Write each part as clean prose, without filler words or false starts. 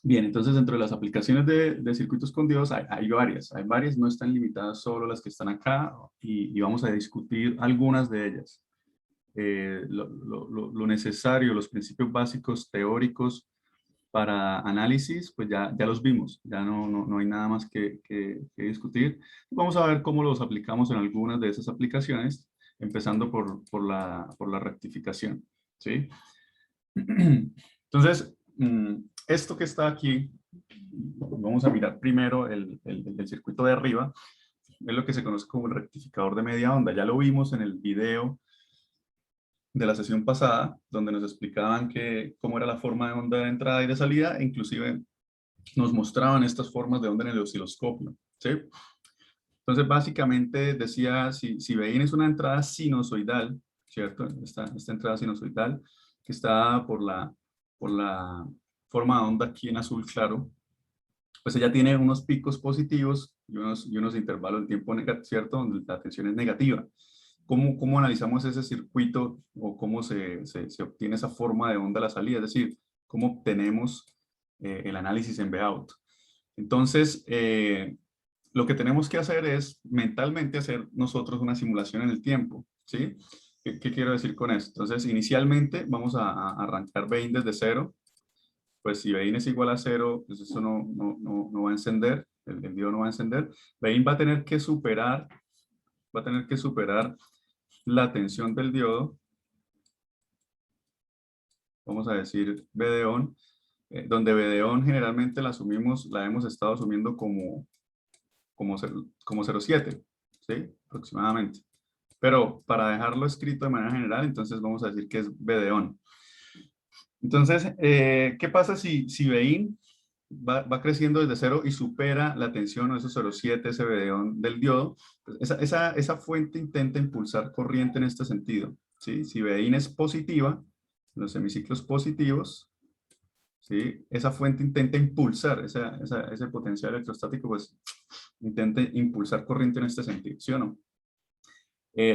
Bien, entonces dentro de las aplicaciones de circuitos con diodos hay varias, no están limitadas solo las que están acá y vamos a discutir algunas de ellas. Lo necesario, los principios básicos teóricos para análisis, pues ya los vimos, ya no hay nada más que discutir. Vamos a ver cómo los aplicamos en algunas de esas aplicaciones, empezando por la rectificación, ¿sí? Entonces, esto que está aquí, vamos a mirar primero el circuito de arriba, es lo que se conoce como el rectificador de media onda. Ya lo vimos en el video de la sesión pasada, donde nos explicaban cómo era la forma de onda de entrada y de salida, e inclusive nos mostraban estas formas de onda en el osciloscopio, ¿sí? Entonces, básicamente decía, si veis es una entrada sinusoidal, ¿cierto? Esta entrada sinusoidal que está por la forma de onda aquí en azul claro, pues ella tiene unos picos positivos y unos intervalos de tiempo negativos, ¿cierto? Donde la tensión es negativa. ¿Cómo analizamos ese circuito o cómo se obtiene esa forma de onda a la salida? Es decir, ¿cómo obtenemos el análisis en Vout? Entonces, lo que tenemos que hacer es mentalmente hacer nosotros una simulación en el tiempo, ¿sí? ¿Qué quiero decir con esto? Entonces, inicialmente vamos a arrancar Vein desde cero. Pues si Vein es igual a cero, pues eso no va a encender, el diodo no va a encender. Vein va a tener que superar la tensión del diodo, vamos a decir B de on, donde B de on generalmente la hemos estado asumiendo como 0,7, ¿sí? Aproximadamente. Pero para dejarlo escrito de manera general, entonces vamos a decir que es B de on. Entonces, ¿qué pasa si Bin va creciendo desde cero y supera la tensión o esos 0,7 ese B de on del diodo? Pues esa fuente intenta impulsar corriente en este sentido, ¿sí? Si Bin es positiva, los semiciclos positivos, ¿sí? Esa fuente intenta impulsar, ese potencial electrostático, pues intenta impulsar corriente en este sentido, ¿sí o no?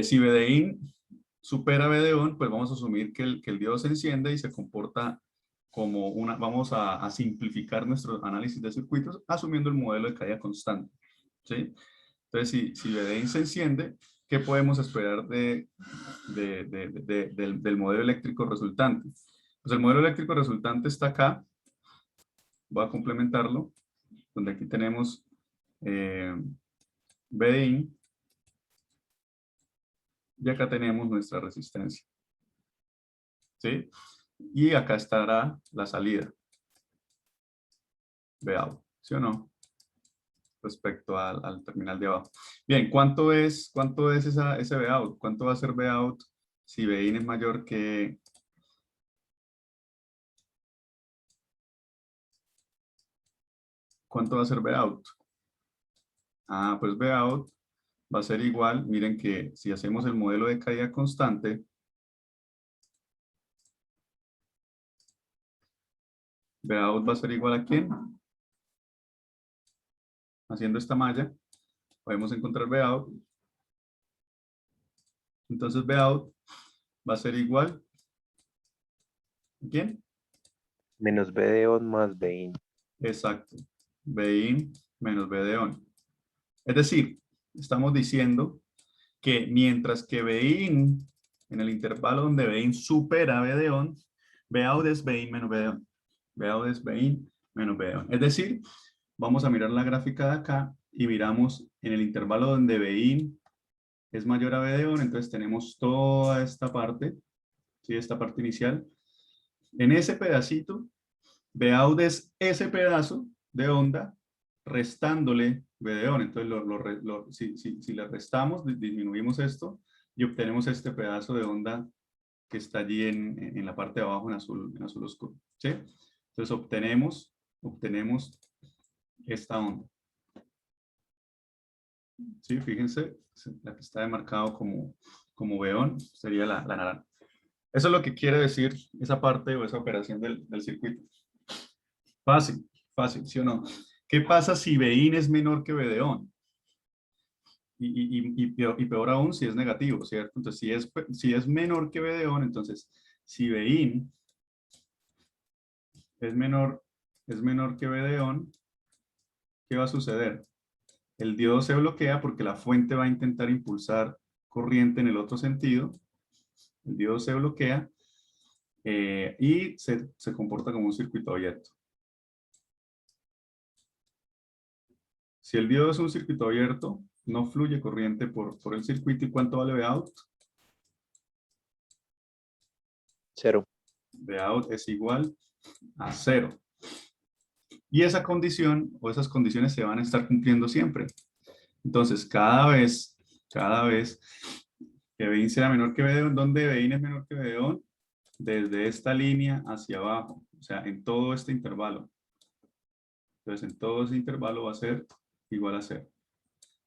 Si BDIN supera BD-ON, pues vamos a asumir que el diodo se enciende y se comporta como vamos a simplificar nuestro análisis de circuitos asumiendo el modelo de caída constante, ¿sí? Entonces, si BDIN se enciende, ¿qué podemos esperar del modelo eléctrico resultante? Pues el modelo eléctrico resultante está acá, voy a complementarlo, donde aquí tenemos BDIN, y acá tenemos nuestra resistencia, ¿sí? Y acá estará la salida, Vout, ¿sí o no? Respecto al terminal de abajo. Bien, ¿cuánto es ese Vout? ¿Cuánto va a ser Vout si Bin es mayor que... ¿Cuánto va a ser Vout? Ah, pues Vout va a ser igual, miren que si hacemos el modelo de caída constante, Vout va a ser igual a ¿quién? Haciendo esta malla, podemos encontrar Vout. Entonces Vout va a ser igual ¿a quién? Menos B de on más Bin. Exacto. Bin menos B de on. Es decir, estamos diciendo que mientras que Bin, en el intervalo donde Bin supera B de on, Vout es Bin menos B de on. Vout es Bin menos B de on. Es decir, vamos a mirar la gráfica de acá y miramos en el intervalo donde Bin es mayor a B de on, entonces tenemos toda esta parte, ¿sí? Esta parte inicial. En ese pedacito, Vout es ese pedazo de onda restándole B de on. Entonces, si le restamos, disminuimos esto y obtenemos este pedazo de onda que está allí en la parte de abajo en azul oscuro, ¿sí? Entonces, obtenemos esta onda. ¿Sí? Fíjense, la que está demarcado como B on sería la naranja. Eso es lo que quiere decir esa parte o esa operación del circuito. Fácil, fácil, ¿sí o no? ¿Qué pasa si Bin es menor que B de on? Y peor aún si es negativo, ¿cierto? Entonces, si es menor que B de on, entonces, si Bin es menor es menor que V de on, ¿qué va a suceder? El diodo se bloquea porque la fuente va a intentar impulsar corriente en el otro sentido. El diodo se bloquea y se comporta como un circuito abierto. Si el diodo es un circuito abierto, no fluye corriente por el circuito. ¿Y cuánto vale Vout? 0. Vout es igual a 0. Y esa condición o esas condiciones se van a estar cumpliendo siempre. Entonces, cada vez que Vin sea menor que V, donde Vin es menor que V, desde esta línea hacia abajo, o sea, en todo este intervalo. Entonces, en todo ese intervalo va a ser igual a 0.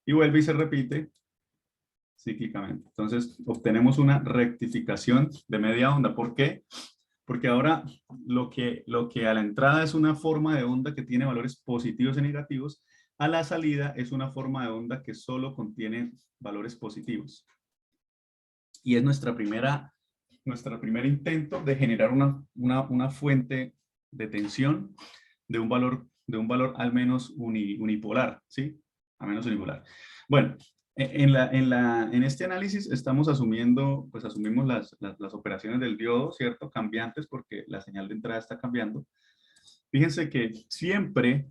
Y vuelve y se repite cíclicamente. Entonces, obtenemos una rectificación de media onda. ¿Por qué? Porque ahora lo que a la entrada es una forma de onda que tiene valores positivos y negativos, a la salida es una forma de onda que solo contiene valores positivos. Y es nuestro primer intento de generar una fuente de tensión de un valor al menos unipolar, ¿sí? Al menos unipolar. Bueno, en este análisis estamos asumiendo, pues asumimos las operaciones del diodo, ¿cierto? Cambiantes porque la señal de entrada está cambiando. Fíjense que siempre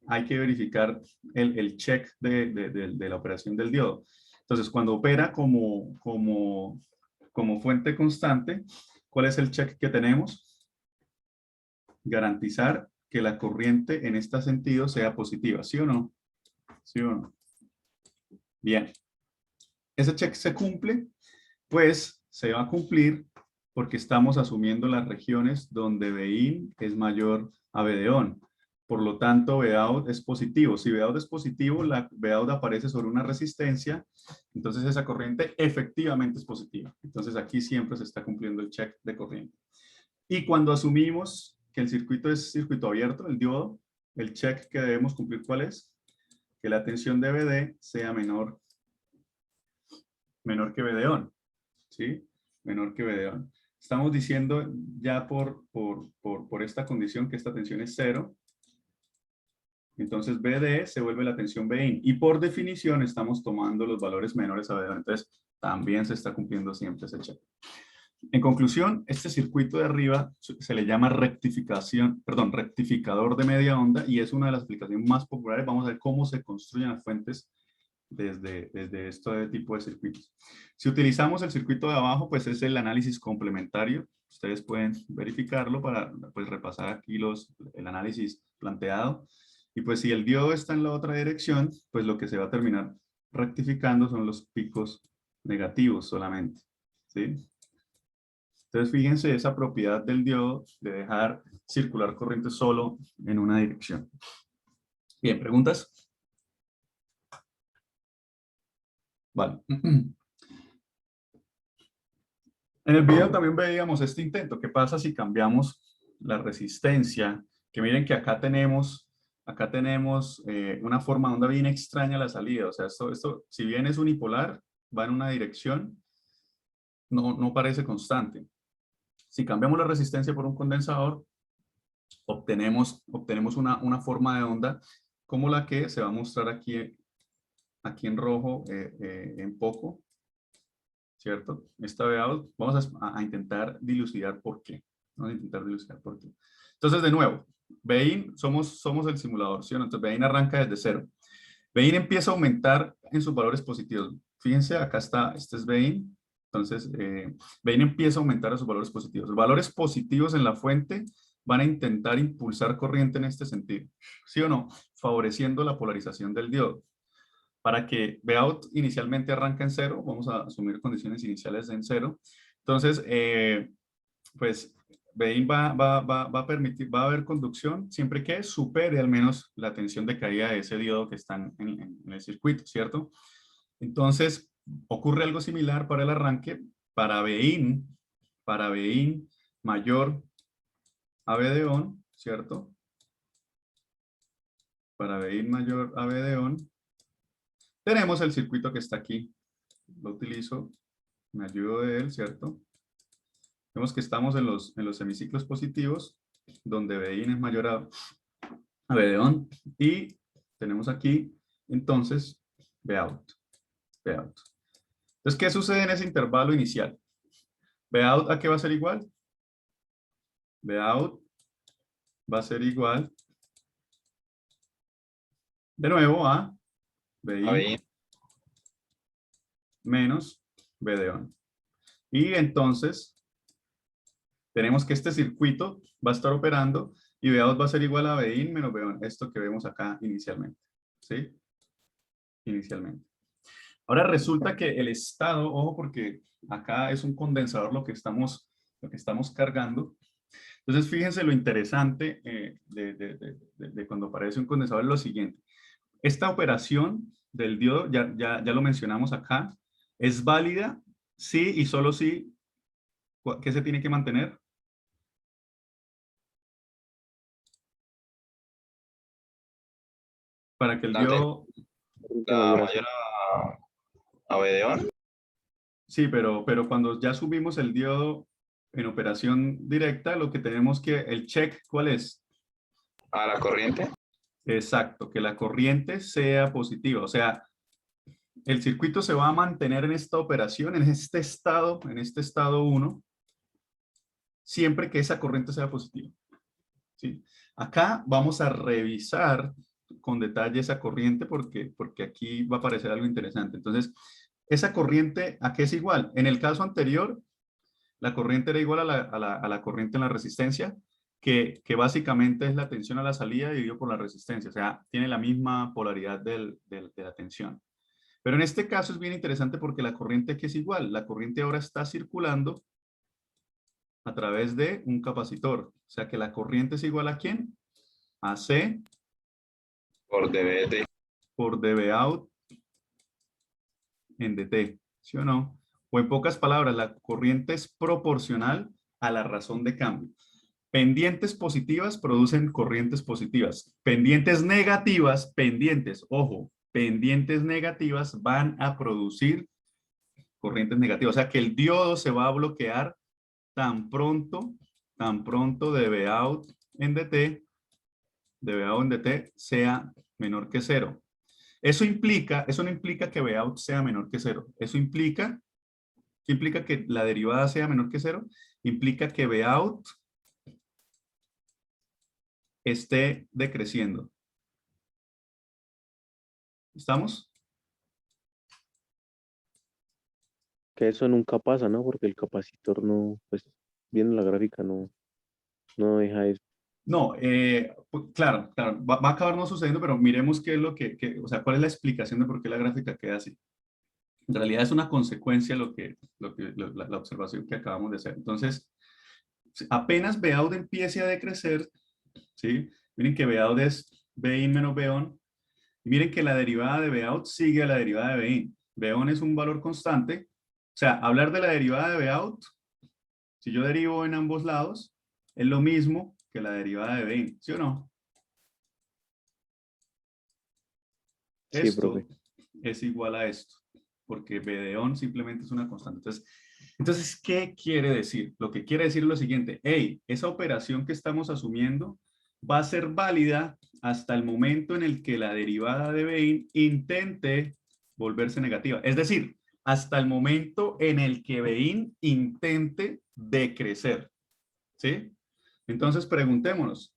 hay que verificar el check de la operación del diodo. Entonces, cuando opera como fuente constante, ¿cuál es el check que tenemos? Garantizar que la corriente en este sentido sea positiva, ¿sí o no? ¿Sí o no? Bien. Ese check se cumple, pues se va a cumplir porque estamos asumiendo las regiones donde Vin es mayor a V de on. Por lo tanto, Vout es positivo. Si Vout es positivo, la Vout aparece sobre una resistencia, entonces esa corriente efectivamente es positiva. Entonces aquí siempre se está cumpliendo el check de corriente. Y cuando asumimos que el circuito es circuito abierto, el diodo, el check que debemos cumplir, ¿cuál es? Que la tensión de VD sea menor que V de on, ¿sí? Menor que V de on. Estamos diciendo ya por esta condición que esta tensión es 0. Entonces VD se vuelve la tensión Vin. Y por definición estamos tomando los valores menores a V de on. Entonces también se está cumpliendo siempre ese check. En conclusión, este circuito de arriba se le llama rectificador de media onda y es una de las aplicaciones más populares. Vamos a ver cómo se construyen las fuentes desde este tipo de circuitos. Si utilizamos el circuito de abajo, pues es el análisis complementario. Ustedes pueden verificarlo para pues, repasar aquí el análisis planteado. Y pues si el diodo está en la otra dirección, pues lo que se va a terminar rectificando son los picos negativos solamente, ¿sí? Entonces, fíjense esa propiedad del diodo de dejar circular corriente solo en una dirección. Bien, ¿preguntas? Vale. En el video también veíamos este intento. ¿Qué pasa si cambiamos la resistencia? Que miren que acá tenemos una forma de onda bien extraña a la salida. O sea, esto, si bien es unipolar, va en una dirección, no parece constante. Si cambiamos la resistencia por un condensador, obtenemos una forma de onda como la que se va a mostrar aquí en rojo en poco, ¿cierto? Esta Vout, vamos a intentar dilucidar por qué. Vamos a intentar dilucidar por qué. Entonces, de nuevo, Vin, somos el simulador, ¿sí? Entonces, Vin arranca desde 0. Vin empieza a aumentar en sus valores positivos. Fíjense, acá está, este es Vin. Entonces, Vin empieza a aumentar a sus valores positivos. Los valores positivos en la fuente van a intentar impulsar corriente en este sentido, ¿sí o no? Favoreciendo la polarización del diodo. Para que Vout inicialmente arranca en 0, vamos a asumir condiciones iniciales en 0. Entonces, pues Vin va a haber conducción siempre que supere al menos la tensión de caída de ese diodo que está en el circuito, ¿cierto? Entonces, ocurre algo similar para el arranque. Para Vin mayor a V de on, ¿cierto? Para Vin mayor a V de on, tenemos el circuito que está aquí. Lo utilizo, me ayudo de él, ¿cierto? Vemos que estamos en los semiciclos positivos donde Bin es mayor a B de on, y tenemos aquí, entonces, Bout. Entonces, ¿qué sucede en ese intervalo inicial? Bout, ¿a qué va a ser igual? Bout va a ser igual, de nuevo, a Bin menos B de on. Y entonces, tenemos que este circuito va a estar operando y Bout va a ser igual a Bin menos B on, esto que vemos acá inicialmente. ¿Sí? Inicialmente. Ahora resulta que el estado, ojo porque acá es un condensador lo que estamos cargando. Entonces fíjense lo interesante de cuando aparece un condensador es lo siguiente. Esta operación del diodo, ya lo mencionamos acá, es válida si y solo si, ¿qué se tiene que mantener? Para que el diodo... La mayor a B de on. Sí, pero cuando ya subimos el diodo en operación directa, lo que tenemos que, el check, ¿cuál es? A la corriente. Exacto, que la corriente sea positiva. O sea, el circuito se va a mantener en esta operación, en este estado 1, siempre que esa corriente sea positiva. ¿Sí? Acá vamos a revisar con detalle esa corriente porque aquí va a aparecer algo interesante. Entonces, esa corriente, ¿a qué es igual? En el caso anterior, la corriente era igual a la corriente en la resistencia, que básicamente es la tensión a la salida dividido por la resistencia. O sea, tiene la misma polaridad de la tensión. Pero en este caso es bien interesante porque la corriente aquí es igual. La corriente ahora está circulando a través de un capacitor. O sea que la corriente es igual ¿a quién? A C Por dBdt. por dB out en dt. ¿Sí o no? O en pocas palabras, la corriente es proporcional a la razón de cambio. Pendientes positivas producen corrientes positivas. Pendientes negativas, ojo, pendientes negativas van a producir corrientes negativas. O sea que el diodo se va a bloquear tan pronto dB out en dt, sea menor que cero. Eso no implica que Vout sea menor que cero. Eso implica que la derivada sea menor que cero. Implica que Vout esté decreciendo. ¿Estamos? Que eso nunca pasa, ¿no? Porque el capacitor no, pues, viendo la gráfica, no deja eso. No, pues, claro, va a acabar no sucediendo, pero miremos qué es lo o sea, cuál es la explicación de por qué la gráfica queda así. En realidad es una consecuencia la observación que acabamos de hacer. Entonces, apenas Vout empiece a decrecer, ¿sí? Miren que Vout es Bin menos Bon. Y miren que la derivada de Vout sigue a la derivada de Bin. Bon es un valor constante. O sea, hablar de la derivada de Vout, si yo derivo en ambos lados, es lo mismo que la derivada de Bin, ¿sí o no? Sí, Esto profe. es igual a esto, porque B de on simplemente es una constante. Entonces, ¿qué quiere decir? Lo que quiere decir es lo siguiente. Hey, esa operación que estamos asumiendo va a ser válida hasta el momento en el que la derivada de Bin intente volverse negativa. Es decir, hasta el momento en el que Bin intente decrecer. ¿Sí? Entonces, preguntémonos.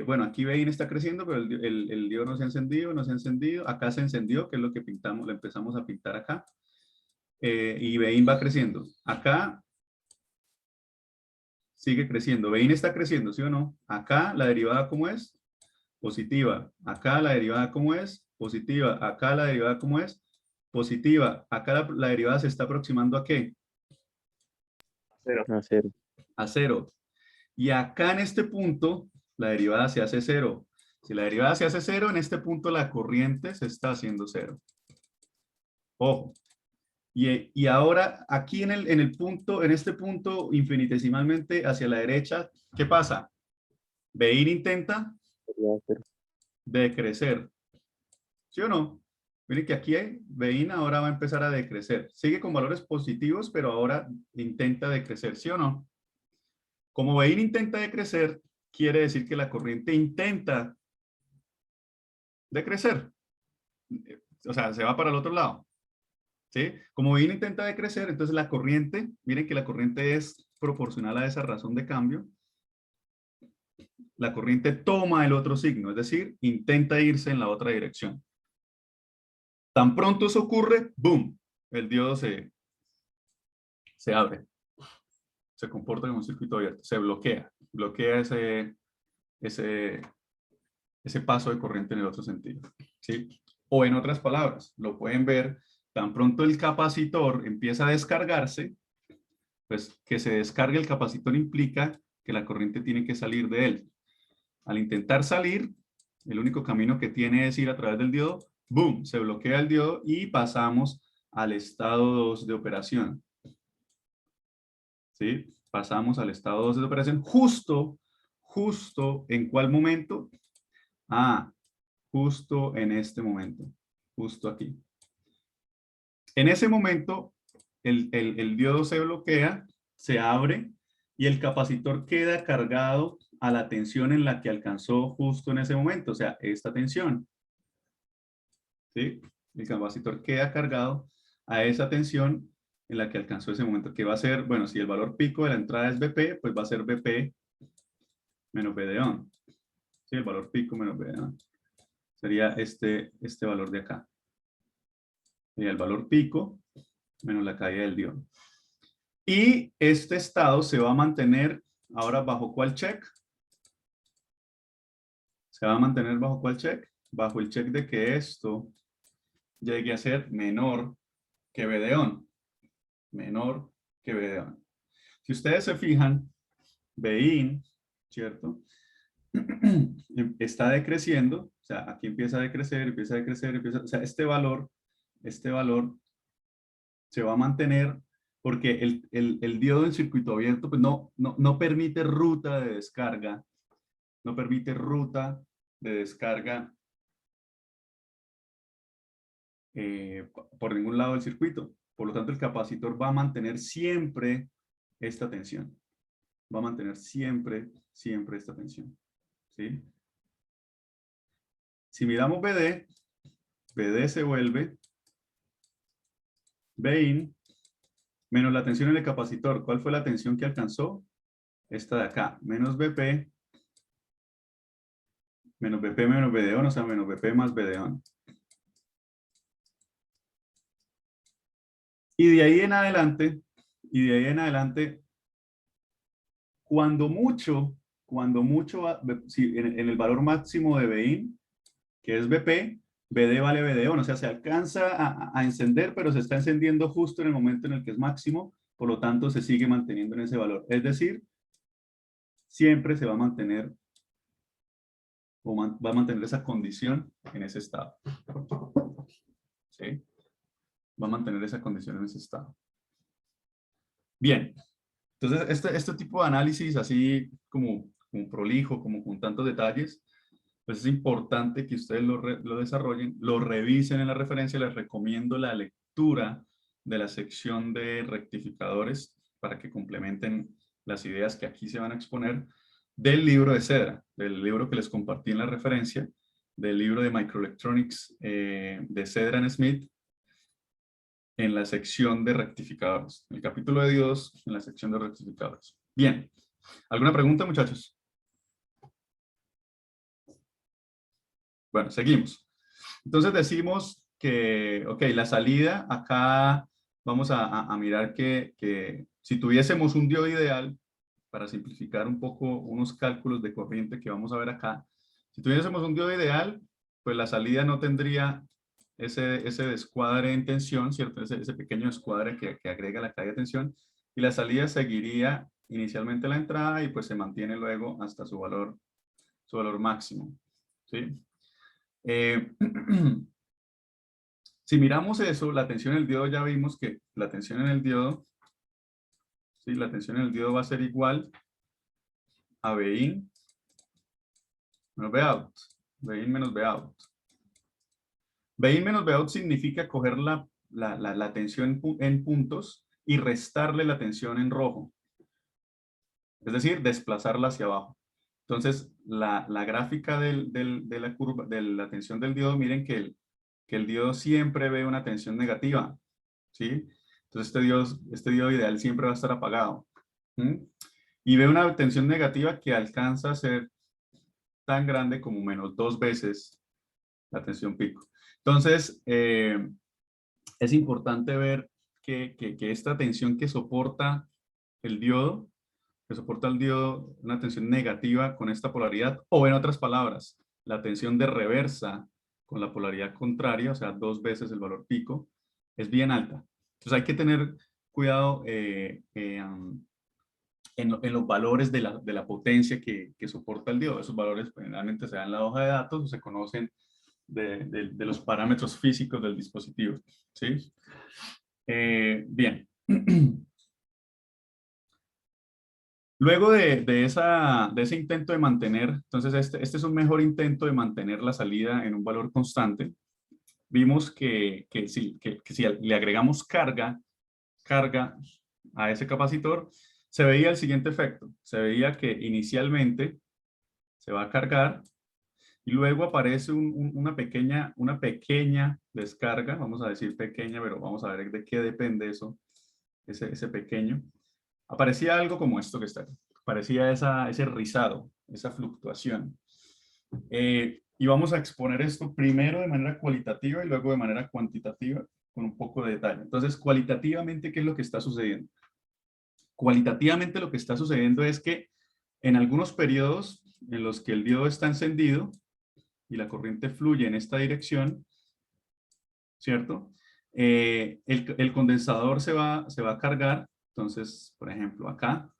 Bueno, aquí Bin está creciendo, pero el diodo no se ha encendido. Acá se encendió, que es lo que pintamos, lo empezamos a pintar acá. Y Bin va creciendo. Acá sigue creciendo. Bin está creciendo, ¿sí o no? Acá la derivada, ¿cómo es? Positiva. Acá la derivada, ¿cómo es? Positiva. Acá la derivada, ¿cómo es? Positiva. Acá la derivada se está aproximando ¿a qué? A cero. A cero. Y acá en este punto, la derivada se hace cero. Si la derivada se hace cero, en este punto la corriente se está haciendo cero. Ojo. Y ahora, aquí en este punto, infinitesimalmente hacia la derecha, ¿qué pasa? Bin intenta Sería cero. decrecer. ¿Sí o no? Miren que aquí Bin ahora va a empezar a decrecer. Sigue con valores positivos, pero ahora intenta decrecer. ¿Sí o no? Como Vin intenta decrecer, quiere decir que la corriente intenta decrecer. O sea, se va para el otro lado. ¿Sí? Como Vin intenta decrecer, entonces la corriente, miren que la corriente es proporcional a esa razón de cambio. La corriente toma el otro signo, es decir, intenta irse en la otra dirección. Tan pronto eso ocurre, ¡boom! El diodo se abre. Se comporta como un circuito abierto. Se bloquea. Bloquea ese paso de corriente en el otro sentido. ¿Sí? O en otras palabras, lo pueden ver, tan pronto el capacitor empieza a descargarse, pues que se descargue el capacitor implica que la corriente tiene que salir de él. Al intentar salir, el único camino que tiene es ir a través del diodo, ¡boom! Se bloquea el diodo y pasamos al estado 2 de operación. ¿Sí? Pasamos al estado 2 de operación justo ¿en cuál momento? Justo en este momento, justo aquí. En ese momento, el diodo se bloquea, se abre y el capacitor queda cargado a la tensión en la que alcanzó justo en ese momento, o sea, esta tensión. ¿Sí? El capacitor queda cargado a esa tensión en la que alcanzó ese momento, que va a ser, bueno, si el valor pico de la entrada es BP, pues va a ser BP menos B de on. ¿Sí? El valor pico menos B de on. Sería este valor de acá. Sería el valor pico menos la caída del diodo. Y este estado se va a mantener ahora bajo ¿cuál check? Se va a mantener bajo ¿cuál check? Bajo el check de que esto llegue a ser menor que B de on. Menor que B de on. Si ustedes se fijan, Bin, ¿cierto? Está decreciendo, o sea, aquí empieza a decrecer, o sea, este valor se va a mantener porque el diodo en circuito abierto pues no permite ruta de descarga, no permite ruta de descarga por ningún lado del circuito. Por lo tanto, el capacitor va a mantener siempre esta tensión. Va a mantener siempre esta tensión. ¿Sí? Si miramos BD se vuelve Bin menos la tensión en el capacitor. ¿Cuál fue la tensión que alcanzó? Esta de acá. Menos BP menos B de on, o sea, menos BP más B de on. Y de ahí en adelante, cuando mucho, si en el valor máximo de Bin, que es BP, BD vale B de on, o sea, se alcanza a encender, pero se está encendiendo justo en el momento en el que es máximo, por lo tanto se sigue manteniendo en ese valor. Es decir, siempre se va a mantener o va a mantener esa condición en ese estado. ¿Sí? Va a mantener esa condición en ese estado. Bien. Entonces, este tipo de análisis así como prolijo, como con tantos detalles, pues es importante que ustedes lo desarrollen, lo revisen en la referencia. Les recomiendo la lectura de la sección de rectificadores para que complementen las ideas que aquí se van a exponer del libro de Cedra, del libro que les compartí en la referencia, del libro de Microelectronics de Cedra and Smith, en la sección de rectificadores. El capítulo de diodos en la sección de rectificadores. Bien. ¿Alguna pregunta, muchachos? Bueno, seguimos. Entonces decimos que, ok, la salida acá vamos a mirar que si tuviésemos un diodo ideal, para simplificar un poco unos cálculos de corriente que vamos a ver acá, si tuviésemos un diodo ideal, pues la salida no tendría ese descuadre en tensión, ¿cierto? Ese pequeño descuadre que agrega la caída de tensión, y la salida seguiría inicialmente la entrada y pues se mantiene luego hasta su valor máximo, ¿sí? Si miramos eso, la tensión en el diodo, ya vimos que la tensión en el diodo, ¿sí? La tensión en el diodo va a ser igual a Bin menos Bout. Bin menos Bout. Bin menos Bout significa coger la tensión en puntos y restarle la tensión en rojo. es decir, desplazarla hacia abajo. Entonces, la gráfica de la curva, de la tensión del diodo, miren que el diodo siempre ve una tensión negativa, ¿sí? Entonces, este diodo ideal siempre va a estar apagado. ¿Mm? Y ve una tensión negativa que alcanza a ser tan grande como menos 2 veces la tensión pico. Entonces, es importante ver que esta tensión que soporta el diodo, una tensión negativa con esta polaridad, o en otras palabras, la tensión de reversa con la polaridad contraria, o sea, 2 veces el valor pico, es bien alta. Entonces hay que tener cuidado en los valores de la potencia que soporta el diodo. Esos valores generalmente se dan en la hoja de datos o se conocen de los parámetros físicos del dispositivo, ¿sí? Bien. Luego de ese intento de mantener, entonces este es un mejor intento de mantener la salida en un valor constante. Vimos que si le agregamos carga a ese capacitor, se veía el siguiente efecto. Se veía que inicialmente se va a cargar y luego aparece una pequeña descarga. Vamos a decir pequeña, pero vamos a ver de qué depende eso, ese pequeño. Aparecía algo como esto que está aquí. Parecía ese rizado, esa fluctuación. Y vamos a exponer esto primero de manera cualitativa y luego de manera cuantitativa con un poco de detalle. Entonces, cualitativamente, ¿qué es lo que está sucediendo? Cualitativamente lo que está sucediendo es que en algunos periodos en los que el diodo está encendido y la corriente fluye en esta dirección, ¿cierto? El condensador se va a cargar. Entonces, por ejemplo, acá.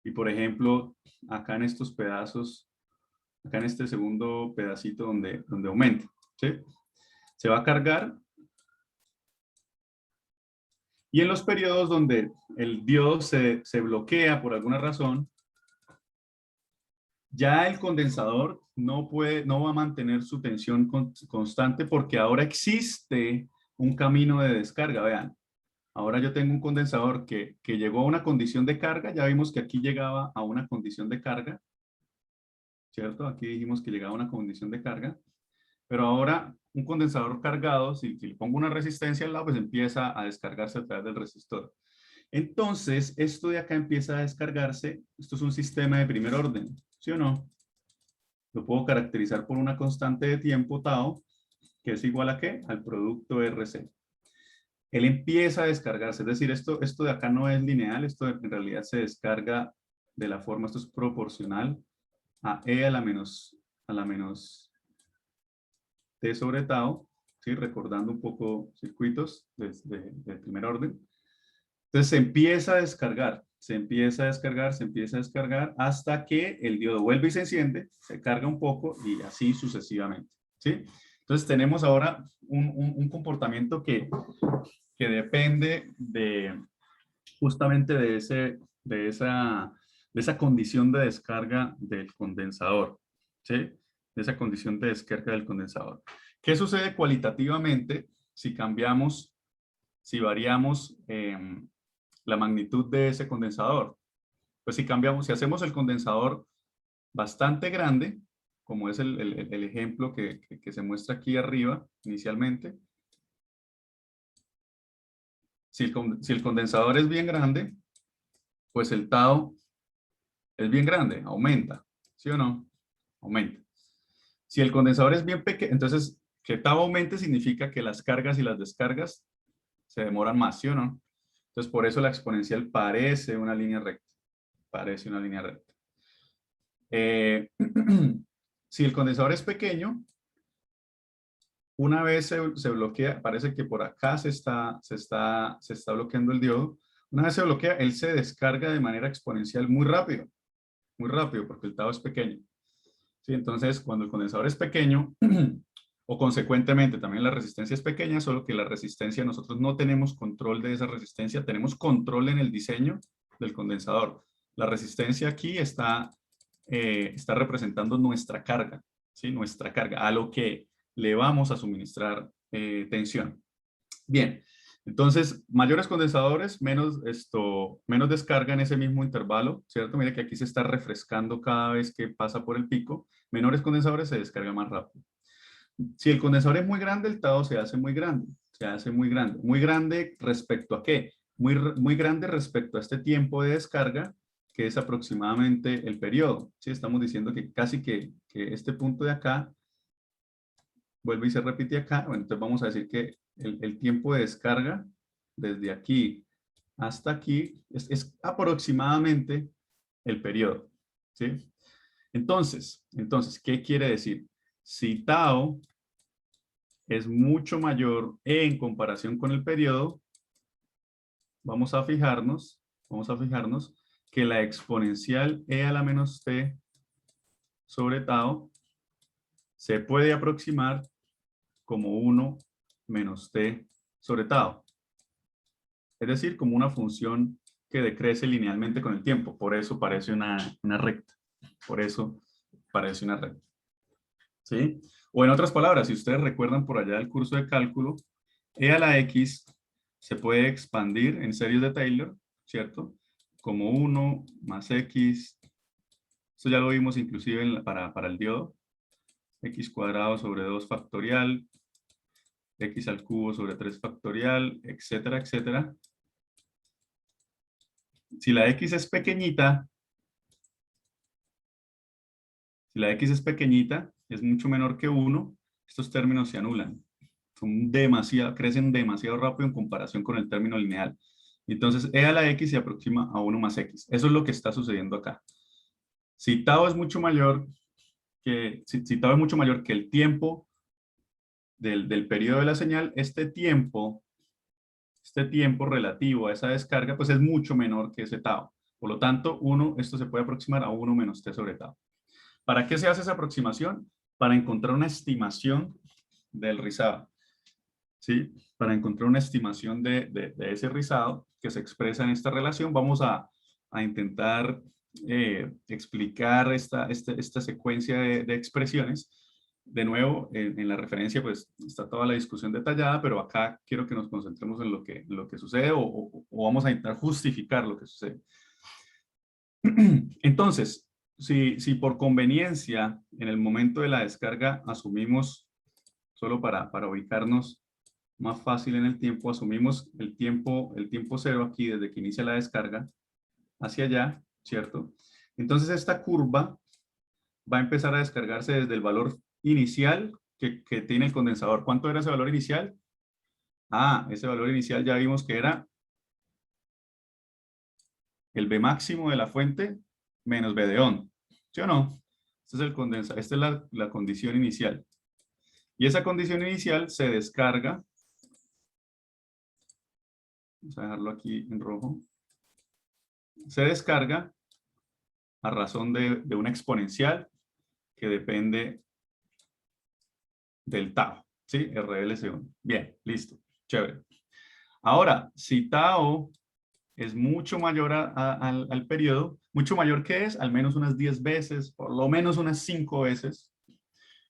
Y por ejemplo, acá en estos pedazos, acá en este segundo pedacito donde aumenta, ¿sí? Se va a cargar. Y en los periodos donde el diodo se bloquea por alguna razón, ya el condensador no va a mantener su tensión constante porque ahora existe un camino de descarga. Vean, ahora yo tengo un condensador que llegó a una condición de carga. Ya vimos que aquí llegaba a una condición de carga, ¿cierto? Aquí dijimos que llegaba a una condición de carga. Pero ahora un condensador cargado, si le pongo una resistencia al lado, pues empieza a descargarse a través del resistor. Entonces, esto de acá empieza a descargarse. Esto es un sistema de primer orden, ¿sí o no? Lo puedo caracterizar por una constante de tiempo tau, que es igual a ¿qué? Al producto RC. Él empieza a descargarse, es decir, esto de acá no es lineal, esto en realidad se descarga de la forma, esto es proporcional a E a la menos T sobre tau, ¿sí? Recordando un poco circuitos de primer orden. Entonces se empieza a descargar, se empieza a descargar hasta que el diodo vuelve y se enciende, se carga un poco y así sucesivamente, ¿sí? Entonces tenemos ahora un comportamiento que depende justamente de esa condición de descarga del condensador, ¿sí? De esa condición de descarga del condensador. ¿Qué sucede cualitativamente si variamos la magnitud de ese condensador? Pues si hacemos el condensador bastante grande, como es el ejemplo que se muestra aquí arriba inicialmente, si el condensador es bien grande, pues el tau es bien grande, aumenta, ¿sí o no? Aumenta. Si el condensador es bien pequeño, entonces que tau aumente significa que las cargas y las descargas se demoran más, ¿sí o no? Entonces por eso la exponencial parece una línea recta. Parece una línea recta. Si el condensador es pequeño, una vez se bloquea, parece que por acá se está bloqueando el diodo. Una vez se bloquea, él se descarga de manera exponencial muy rápido, porque el tau es pequeño. ¿Sí? Entonces, cuando el condensador es pequeño, o consecuentemente también la resistencia es pequeña, solo que la resistencia, nosotros no tenemos control de esa resistencia, tenemos control en el diseño del condensador. La resistencia aquí está representando nuestra carga, ¿sí? Nuestra carga, a lo que le vamos a suministrar tensión. Bien, Entonces, mayores condensadores, menos descarga en ese mismo intervalo, ¿cierto? Mire que aquí se está refrescando cada vez que pasa por el pico. Menores condensadores se descarga más rápido. Si el condensador es muy grande, el TAO se hace muy grande. Se hace muy grande. ¿Muy grande respecto a qué? Muy grande respecto a este tiempo de descarga, que es aproximadamente el periodo. ¿Sí? Estamos diciendo que casi que este punto de acá vuelve y se repite acá. Bueno, entonces vamos a decir que el tiempo de descarga desde aquí hasta aquí es aproximadamente el periodo. ¿Sí? Entonces, ¿qué quiere decir? Si tau es mucho mayor en comparación con el periodo, vamos a fijarnos que la exponencial e a la menos t sobre tau se puede aproximar como 1 menos t sobre tau. Es decir, como una función que decrece linealmente con el tiempo. Por eso parece una recta. Por eso parece una recta. ¿Sí? O en otras palabras, si ustedes recuerdan por allá del curso de cálculo, e a la x se puede expandir en series de Taylor, ¿cierto? Como 1 más x. Esto ya lo vimos inclusive para el diodo. X cuadrado sobre 2 factorial, x al cubo sobre 3 factorial, etcétera, etcétera. Si la x es pequeñita, es mucho menor que 1, estos términos se anulan. Crecen demasiado rápido en comparación con el término lineal. Entonces, e a la x se aproxima a 1 más x. Eso es lo que está sucediendo acá. Si tau es mucho mayor si tau es mucho mayor que el tiempo del periodo de la señal, este tiempo relativo a esa descarga, pues es mucho menor que ese tau. Por lo tanto, esto se puede aproximar a 1 menos t sobre tau. ¿Para qué se hace esa aproximación? Para encontrar una estimación del rizado. ¿Sí? Para encontrar una estimación de ese rizado que se expresa en esta relación, vamos a intentar explicar esta secuencia de expresiones. De nuevo, en la referencia pues está toda la discusión detallada, pero acá quiero que nos concentremos en lo que sucede o vamos a intentar justificar lo que sucede. Entonces, si por conveniencia en el momento de la descarga asumimos, solo para ubicarnos más fácil en el tiempo, asumimos el tiempo cero aquí desde que inicia la descarga hacia allá, ¿cierto? Entonces esta curva va a empezar a descargarse desde el valor inicial que tiene el condensador. ¿Cuánto era ese valor inicial? Ese valor inicial ya vimos que era el B máximo de la fuente menos B de on. ¿Sí o no? Este es el condensador, esta es la condición inicial. Y esa condición inicial se descarga. Vamos a dejarlo aquí en rojo. Se descarga a razón de una exponencial que depende del tau. ¿Sí? RLC1. Bien, listo. Chévere. Ahora, si tau es mucho mayor al periodo, mucho mayor que es, al menos unas 10 veces, por lo menos unas 5 veces,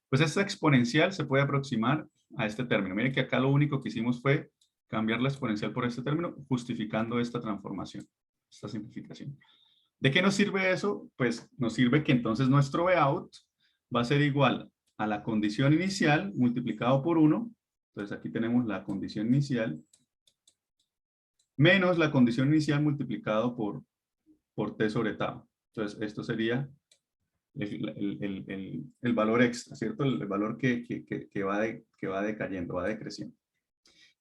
pues esta exponencial se puede aproximar a este término. Miren que acá lo único que hicimos fue cambiar la exponencial por este término, justificando esta transformación, esta simplificación. ¿De qué nos sirve eso? Pues nos sirve que entonces nuestro Vout va a ser igual a la condición inicial multiplicado por 1. Entonces aquí tenemos la condición inicial menos la condición inicial multiplicado por t sobre tau. Entonces esto sería el valor extra, ¿cierto? El valor que va decayendo, va decreciendo.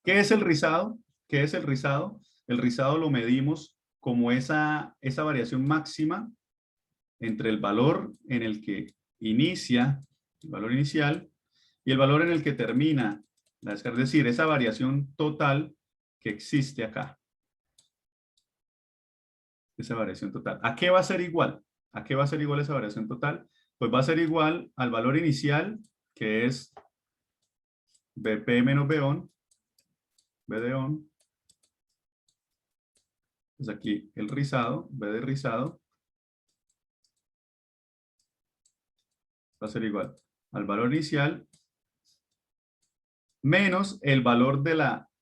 ¿Qué es el rizado? ¿Qué es el rizado? El rizado lo medimos como esa variación máxima entre el valor en el que inicia, el valor inicial, y el valor en el que termina la descarga. Es decir, esa variación total que existe acá. Esa variación total. ¿A qué va a ser igual? ¿A qué va a ser igual esa variación total? Pues va a ser igual al valor inicial, que es BP menos BON, B de ON. Pues aquí el rizado, B de rizado, va a ser igual al valor inicial menos el valor de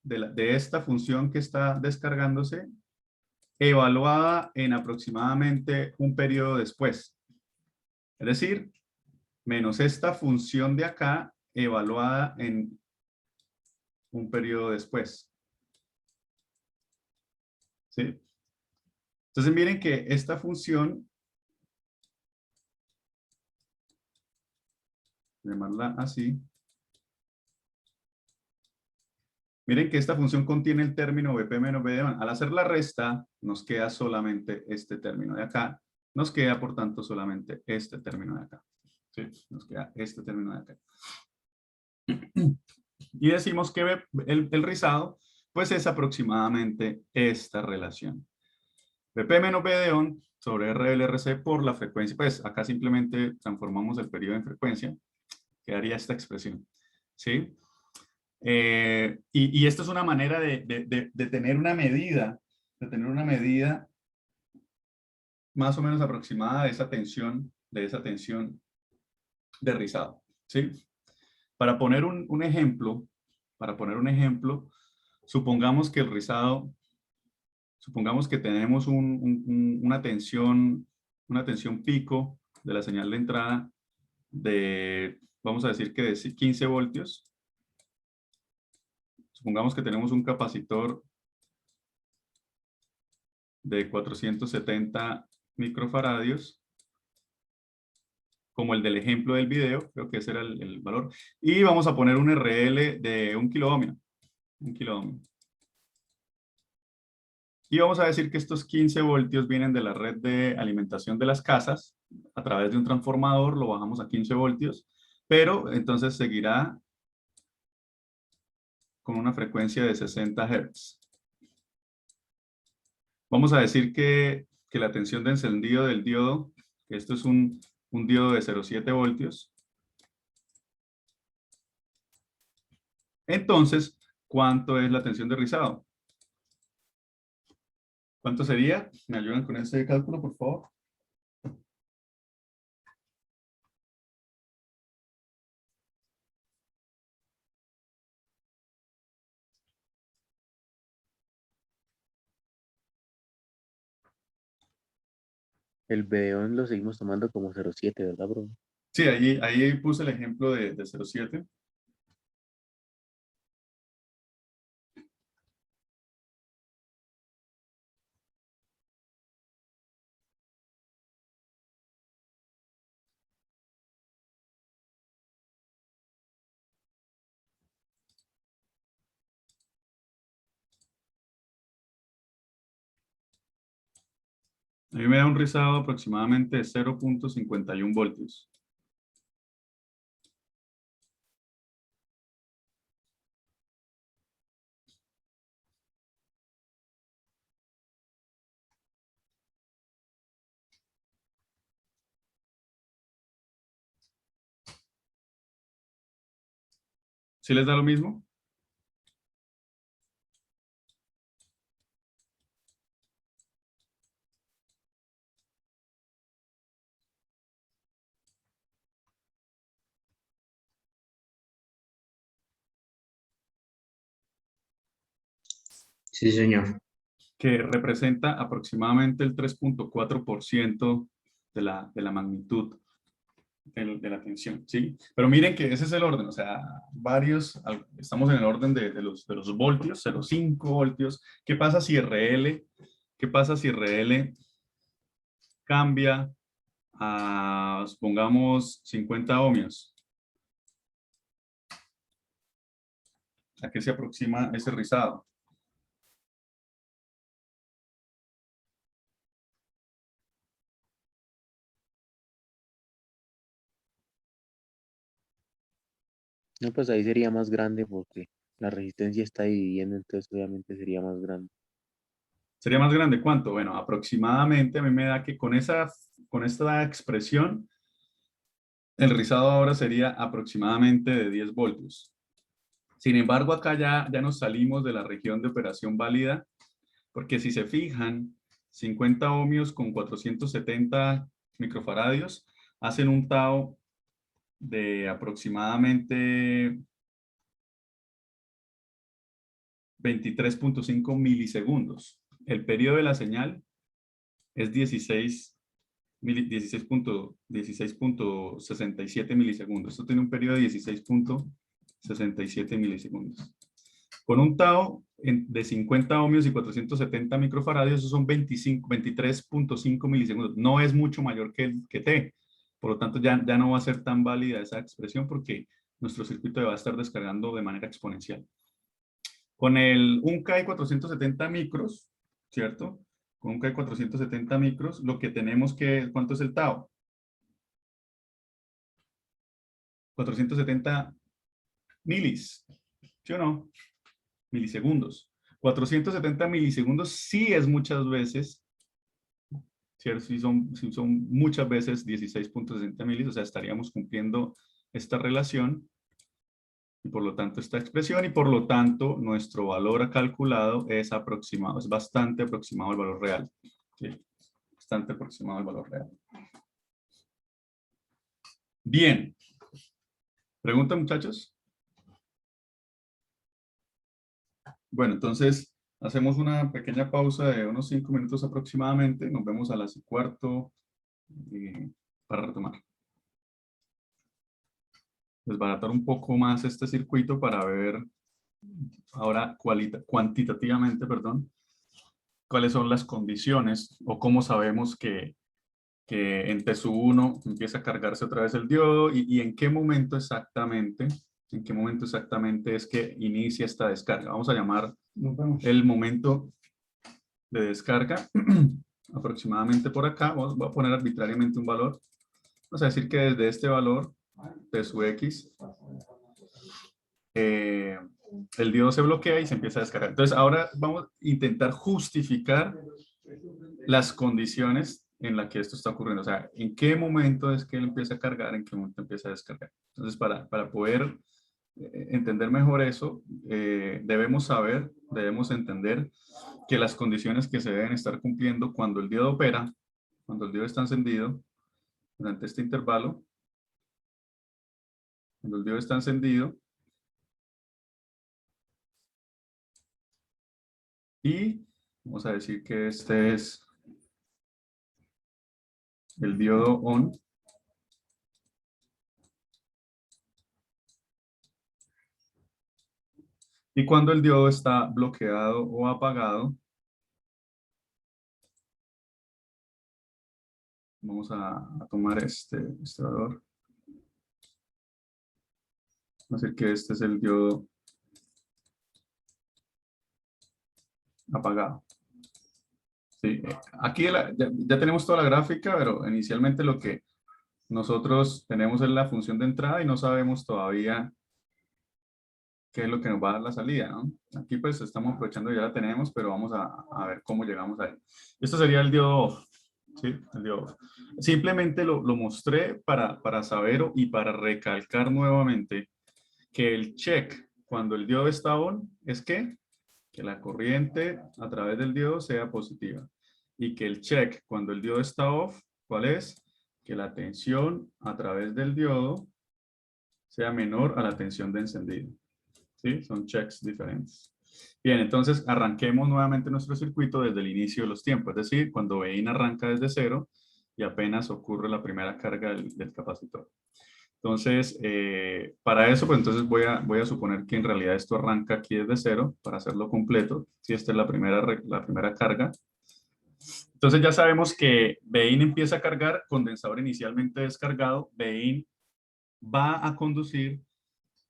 de esta función que está descargándose, evaluada en aproximadamente un periodo después. Es decir, menos esta función de acá, evaluada en un periodo después. ¿Sí? Entonces miren que esta función, llamarla así, miren que esta función contiene el término BP menos BD1. Al hacer la resta, nos queda solamente este término de acá. Nos queda, por tanto, solamente este término de acá. ¿Sí? Nos queda este término de acá. Y decimos que el rizado, pues es aproximadamente esta relación. BP menos BD1 sobre RLRC por la frecuencia. Pues acá simplemente transformamos el periodo en frecuencia. Quedaría esta expresión. ¿Sí? Y esto es una manera de tener una medida, más o menos aproximada de esa tensión de rizado. ¿Sí? Para poner un ejemplo, supongamos que el rizado, supongamos que tenemos una tensión pico de la señal de entrada de, vamos a decir que de 15 voltios. Supongamos que tenemos un capacitor de 470 microfaradios, como el del ejemplo del video, creo que ese era el valor, y vamos a poner un RL de 1 kiloohmio. Y vamos a decir que estos 15 voltios vienen de la red de alimentación de las casas, a través de un transformador lo bajamos a 15 voltios, pero entonces seguirá con una frecuencia de 60 Hz. Vamos a decir que la tensión de encendido del diodo, que esto es un diodo de 0,7 voltios. Entonces, ¿cuánto es la tensión de rizado? ¿Cuánto sería? ¿Me ayudan con ese cálculo, por favor? El video lo seguimos tomando como 0,7, ¿verdad, bro? Sí, ahí puse el ejemplo de 0,7. A mí me da un rizado aproximadamente de 0,51 voltios. ¿Sí les da lo mismo? Sí, señor. Que representa aproximadamente el 3,4% de la magnitud de la tensión, ¿sí? Pero miren que ese es el orden, o sea, estamos en el orden de los voltios, 0,5 voltios. ¿Qué pasa si RL cambia a, supongamos, 50 ohmios? ¿A qué se aproxima ese rizado? No, pues ahí sería más grande porque la resistencia está dividiendo, entonces obviamente sería más grande. ¿Sería más grande? ¿Cuánto? Bueno, aproximadamente a mí me da que con esta expresión, el rizado ahora sería aproximadamente de 10 voltios. Sin embargo, acá ya nos salimos de la región de operación válida, porque si se fijan, 50 ohmios con 470 microfaradios hacen un tau de aproximadamente 23.5 milisegundos. El periodo de la señal es 16.67 milisegundos. Esto tiene un periodo de 16.67 milisegundos. Con un tau de 50 ohmios y 470 microfaradios, esos son 23.5 milisegundos. No es mucho mayor que T. Por lo tanto, ya no va a ser tan válida esa expresión porque nuestro circuito va a estar descargando de manera exponencial. Con el 1K y 470 micros, ¿cierto? Con 1K y 470 micros, lo que tenemos que... ¿Cuánto es el tau? 470 milis, ¿sí o no? Milisegundos. 470 milisegundos sí es muchas veces, ¿cierto? Sí son muchas veces 16.60 milis, o sea, estaríamos cumpliendo esta relación y por lo tanto esta expresión y por lo tanto nuestro valor calculado es aproximado, es bastante aproximado al valor real. ¿Sí? Bastante aproximado al valor real. Bien. ¿Pregunta, muchachos? Bueno, entonces hacemos una pequeña pausa de unos 5 minutos aproximadamente. Nos vemos a las 4:15 para retomar. Desbaratar un poco más este circuito para ver ahora cuantitativamente, perdón, cuáles son las condiciones o cómo sabemos que en T1 empieza a cargarse otra vez el diodo y en qué momento exactamente es que inicia esta descarga. Vamos a llamar el momento de descarga aproximadamente por acá. Voy a poner arbitrariamente un valor. Vamos a decir que desde este valor T sub X el diodo se bloquea y se empieza a descargar. Entonces ahora vamos a intentar justificar las condiciones en las que esto está ocurriendo. O sea, en qué momento es que él empieza a cargar, en qué momento empieza a descargar. Entonces para poder entender mejor eso, debemos entender que las condiciones que se deben estar cumpliendo cuando el diodo opera, cuando el diodo está encendido, durante este intervalo, cuando el diodo está encendido, y vamos a decir que este es el diodo ON. Y cuando el diodo está bloqueado o apagado, vamos a tomar este valor. Vamos a decir que este es el diodo apagado. Sí, aquí ya tenemos toda la gráfica, pero inicialmente lo que nosotros tenemos es la función de entrada y no sabemos todavía qué es lo que nos va a dar la salida, ¿no? Aquí pues estamos aprovechando, ya la tenemos, pero vamos a ver cómo llegamos ahí. Esto sería el diodo off, ¿sí? El diodo off. Simplemente lo mostré para saber y para recalcar nuevamente que el check cuando el diodo está on es que la corriente a través del diodo sea positiva. Y que el check cuando el diodo está off, ¿cuál es? Que la tensión a través del diodo sea menor a la tensión de encendido. ¿Sí? Son checks diferentes. Bien, entonces arranquemos nuevamente nuestro circuito desde el inicio de los tiempos, es decir, cuando Vein arranca desde cero y apenas ocurre la primera carga del capacitor. Entonces, para eso, pues entonces voy a suponer que en realidad esto arranca aquí desde cero para hacerlo completo. Si esta es la primera carga. Entonces ya sabemos que Vein empieza a cargar, condensador inicialmente descargado, Vein va a conducir,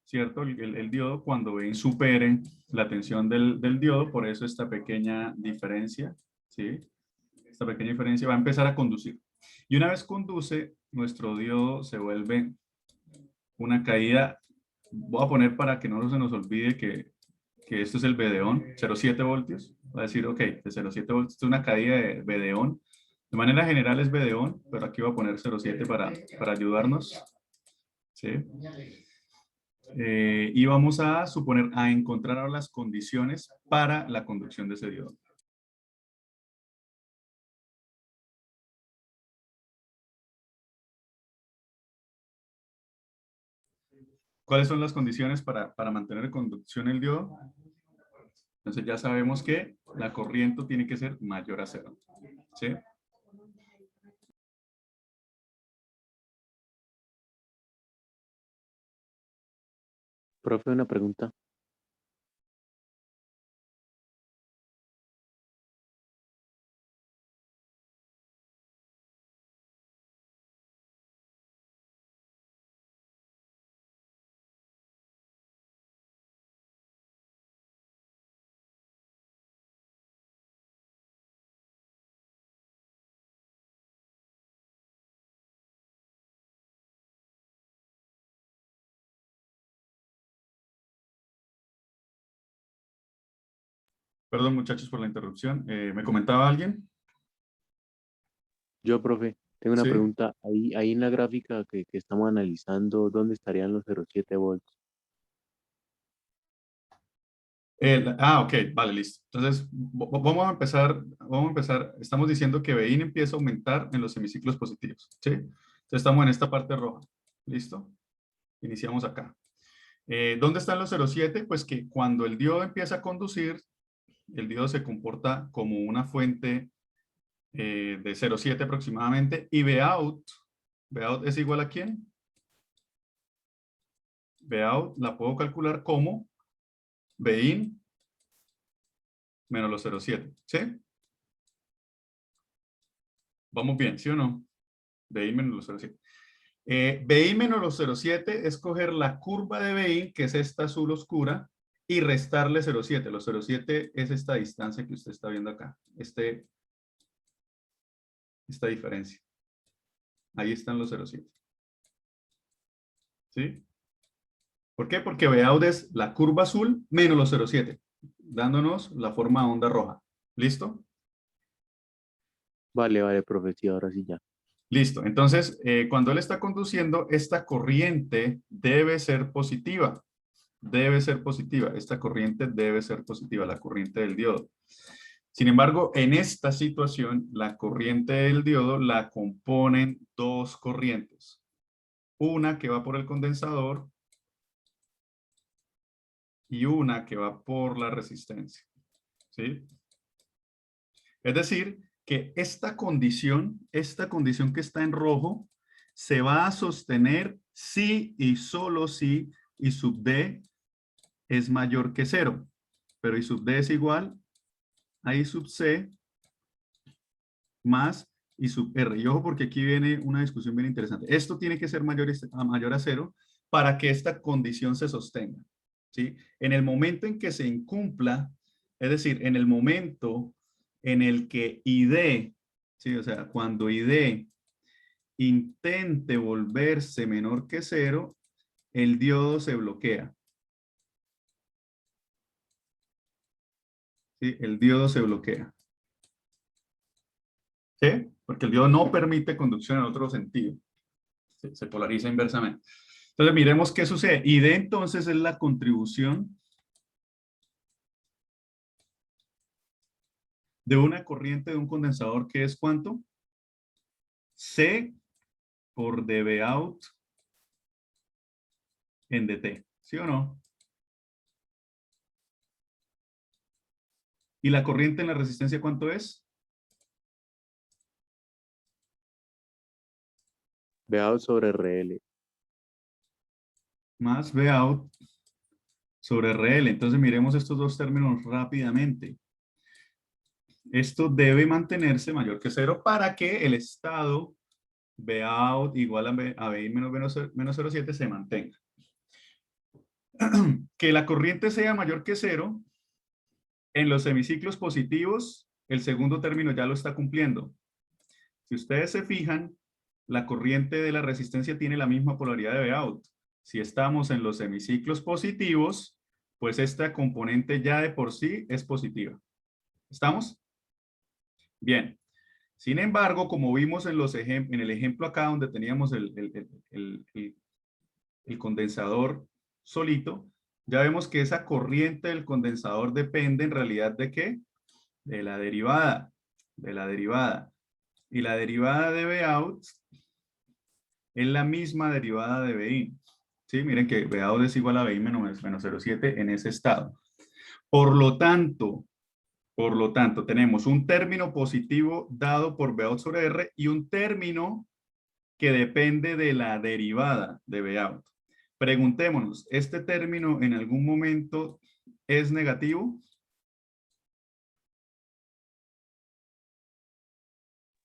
¿cierto? El diodo cuando Vein supere la tensión del diodo, por eso esta pequeña diferencia, ¿sí? Esta pequeña diferencia va a empezar a conducir. Y una vez conduce, nuestro diodo se vuelve una caída, voy a poner para que no se nos olvide que esto es el BDON, 0,7 voltios. Voy a decir, ok, de 0,7 voltios, esto es una caída de BDON. De manera general es BDON, pero aquí voy a poner 0,7 para ayudarnos. ¿Sí? Y vamos a suponer, a encontrar ahora las condiciones para la conducción de ese diodo. ¿Cuáles son las condiciones para mantener en conducción el diodo? Entonces ya sabemos que la corriente tiene que ser mayor a 0. ¿Sí? Profe, una pregunta. Perdón, muchachos, por la interrupción. ¿Me comentaba alguien? Yo, profe, tengo una Sí. pregunta. Ahí en la gráfica que estamos analizando, ¿dónde estarían los 0,7 volts? Ok, vale, listo. Entonces, vamos a empezar. Estamos diciendo que BIN empieza a aumentar en los semiciclos positivos, ¿sí? Entonces, estamos en esta parte roja. ¿Listo? Iniciamos acá. ¿Dónde están los 0,7? Pues que cuando el diodo empieza a conducir, el diodo se comporta como una fuente de 0,7 aproximadamente, y Vout es igual ¿a quién? Vout la puedo calcular como BIN menos los 0,7, ¿sí? Vamos bien, ¿sí o no? BIN menos los 0,7. BIN menos los 0,7 es coger la curva de BIN, que es esta azul oscura, y restarle 0,7. Los 0,7 es esta distancia que usted está viendo acá. Esta diferencia. Ahí están los 0,7. ¿Sí? ¿Por qué? Porque Vout es la curva azul menos los 0,7, dándonos la forma onda roja. ¿Listo? Vale, vale, profe, sí, ahora sí ya. Listo. Entonces, cuando él está conduciendo, esta corriente debe ser positiva. Debe ser positiva. Esta corriente debe ser positiva, la corriente del diodo. Sin embargo, en esta situación, la corriente del diodo la componen dos corrientes. Una que va por el condensador y una que va por la resistencia. ¿Sí? Es decir, que esta condición que está en rojo, se va a sostener si y solo si I sub D es mayor que 0. Pero I sub D es igual a I sub C más I sub R. Y ojo, porque aquí viene una discusión bien interesante. Esto tiene que ser mayor a 0 para que esta condición se sostenga. ¿Sí? En el momento en que se incumpla, es decir, en el momento en el que ID, ¿sí? O sea, cuando ID intente volverse menor que 0, el diodo se bloquea. ¿Sí? El diodo se bloquea. ¿Sí? Porque el diodo no permite conducción en otro sentido. Se polariza inversamente. Entonces, miremos qué sucede. ID entonces es la contribución de una corriente de un condensador que es ¿cuánto? C por dB out en dt. ¿Sí o no? ¿Y la corriente en la resistencia cuánto es? Vout sobre RL. Más V out sobre RL. Entonces miremos estos dos términos rápidamente. Esto debe mantenerse mayor que 0 para que el estado V out igual a V menos 0,7 se mantenga. Que la corriente sea mayor que 0, en los semiciclos positivos, el segundo término ya lo está cumpliendo. Si ustedes se fijan, la corriente de la resistencia tiene la misma polaridad de Vout. Si estamos en los semiciclos positivos, pues esta componente ya de por sí es positiva. ¿Estamos? Bien. Sin embargo, como vimos en el ejemplo acá donde teníamos el condensador solito, ya vemos que esa corriente del condensador depende en realidad ¿de qué? De la derivada. De la derivada. Y la derivada de Vout es la misma derivada de Bin. ¿Sí? Miren que Vout es igual a Bin menos 0,7 en ese estado. Por lo tanto, tenemos un término positivo dado por Vout sobre R y un término que depende de la derivada de Vout. Preguntémonos, ¿este término en algún momento es negativo?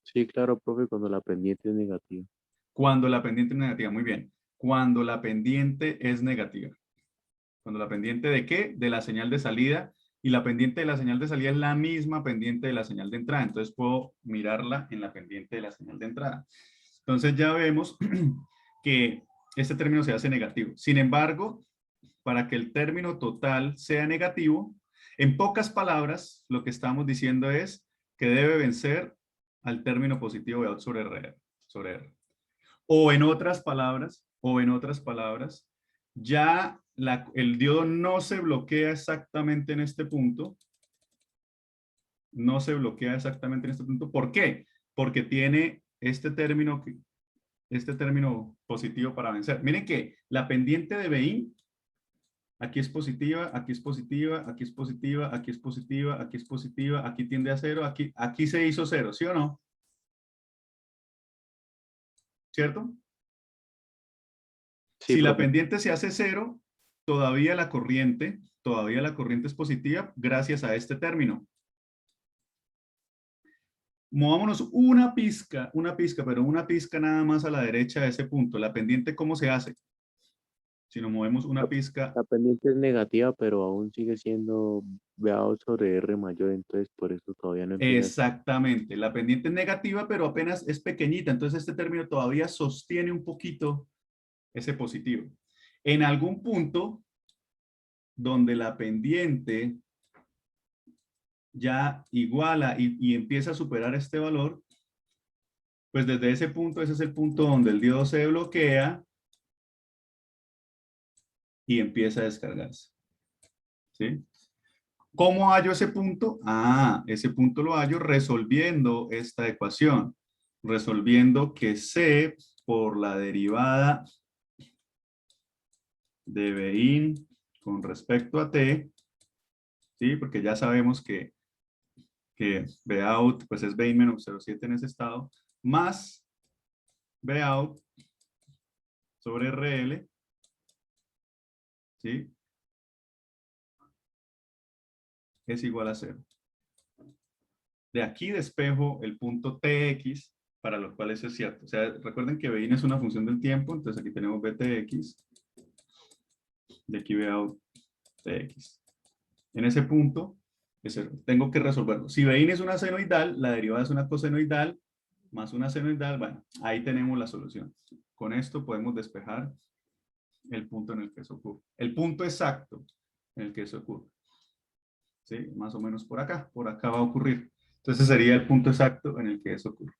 Sí, claro, profe, cuando la pendiente es negativa. Cuando la pendiente es negativa, muy bien. Cuando la pendiente es negativa. Cuando la pendiente ¿de qué? De la señal de salida. Y la pendiente de la señal de salida es la misma pendiente de la señal de entrada. Entonces puedo mirarla en la pendiente de la señal de entrada. Entonces ya vemos que este término se hace negativo. Sin embargo, para que el término total sea negativo, en pocas palabras, lo que estamos diciendo es que debe vencer al término positivo Vout sobre R. O en otras palabras, ya el diodo no se bloquea exactamente en este punto. No se bloquea exactamente en este punto. ¿Por qué? Porque tiene este término positivo para vencer. Miren que la pendiente de Bin, aquí es positiva, aquí es positiva, aquí es positiva, aquí es positiva, aquí es positiva, aquí tiende a cero, aquí se hizo cero, ¿sí o no? ¿Cierto? Sí, Si la profe. pendiente se hace cero, todavía la corriente es positiva gracias a este término. Movámonos una pizca, pero una pizca nada más a la derecha de ese punto. La pendiente, ¿cómo se hace? Si nos movemos una pizca. La pendiente es negativa, pero aún sigue siendo Vout sobre R mayor, entonces por eso todavía no empieza. Exactamente. La pendiente es negativa, pero apenas es pequeñita. Entonces este término todavía sostiene un poquito ese positivo. En algún punto donde la pendiente ya iguala y empieza a superar este valor, pues desde ese punto, ese es el punto donde el diodo se bloquea y empieza a descargarse. ¿Sí? ¿Cómo hallo ese punto? Ah, ese punto lo hallo resolviendo esta ecuación. Resolviendo que C por la derivada de Bin con respecto a T, ¿sí? Porque ya sabemos que Vout pues es Bin menos 0,7 en ese estado, más Vout sobre RL, ¿sí? Es igual a 0. De aquí despejo el punto Tx, para lo cual eso es cierto. O sea, recuerden que Bin es una función del tiempo, entonces aquí tenemos Btx, de aquí Vout Tx. En ese punto, tengo que resolverlo. Si Bin es una senoidal, la derivada es una cosenoidal, más una senoidal, bueno, ahí tenemos la solución. Con esto podemos despejar el punto en el que eso ocurre. El punto exacto en el que eso ocurre. ¿Sí? Más o menos por acá va a ocurrir. Entonces sería el punto exacto en el que eso ocurre.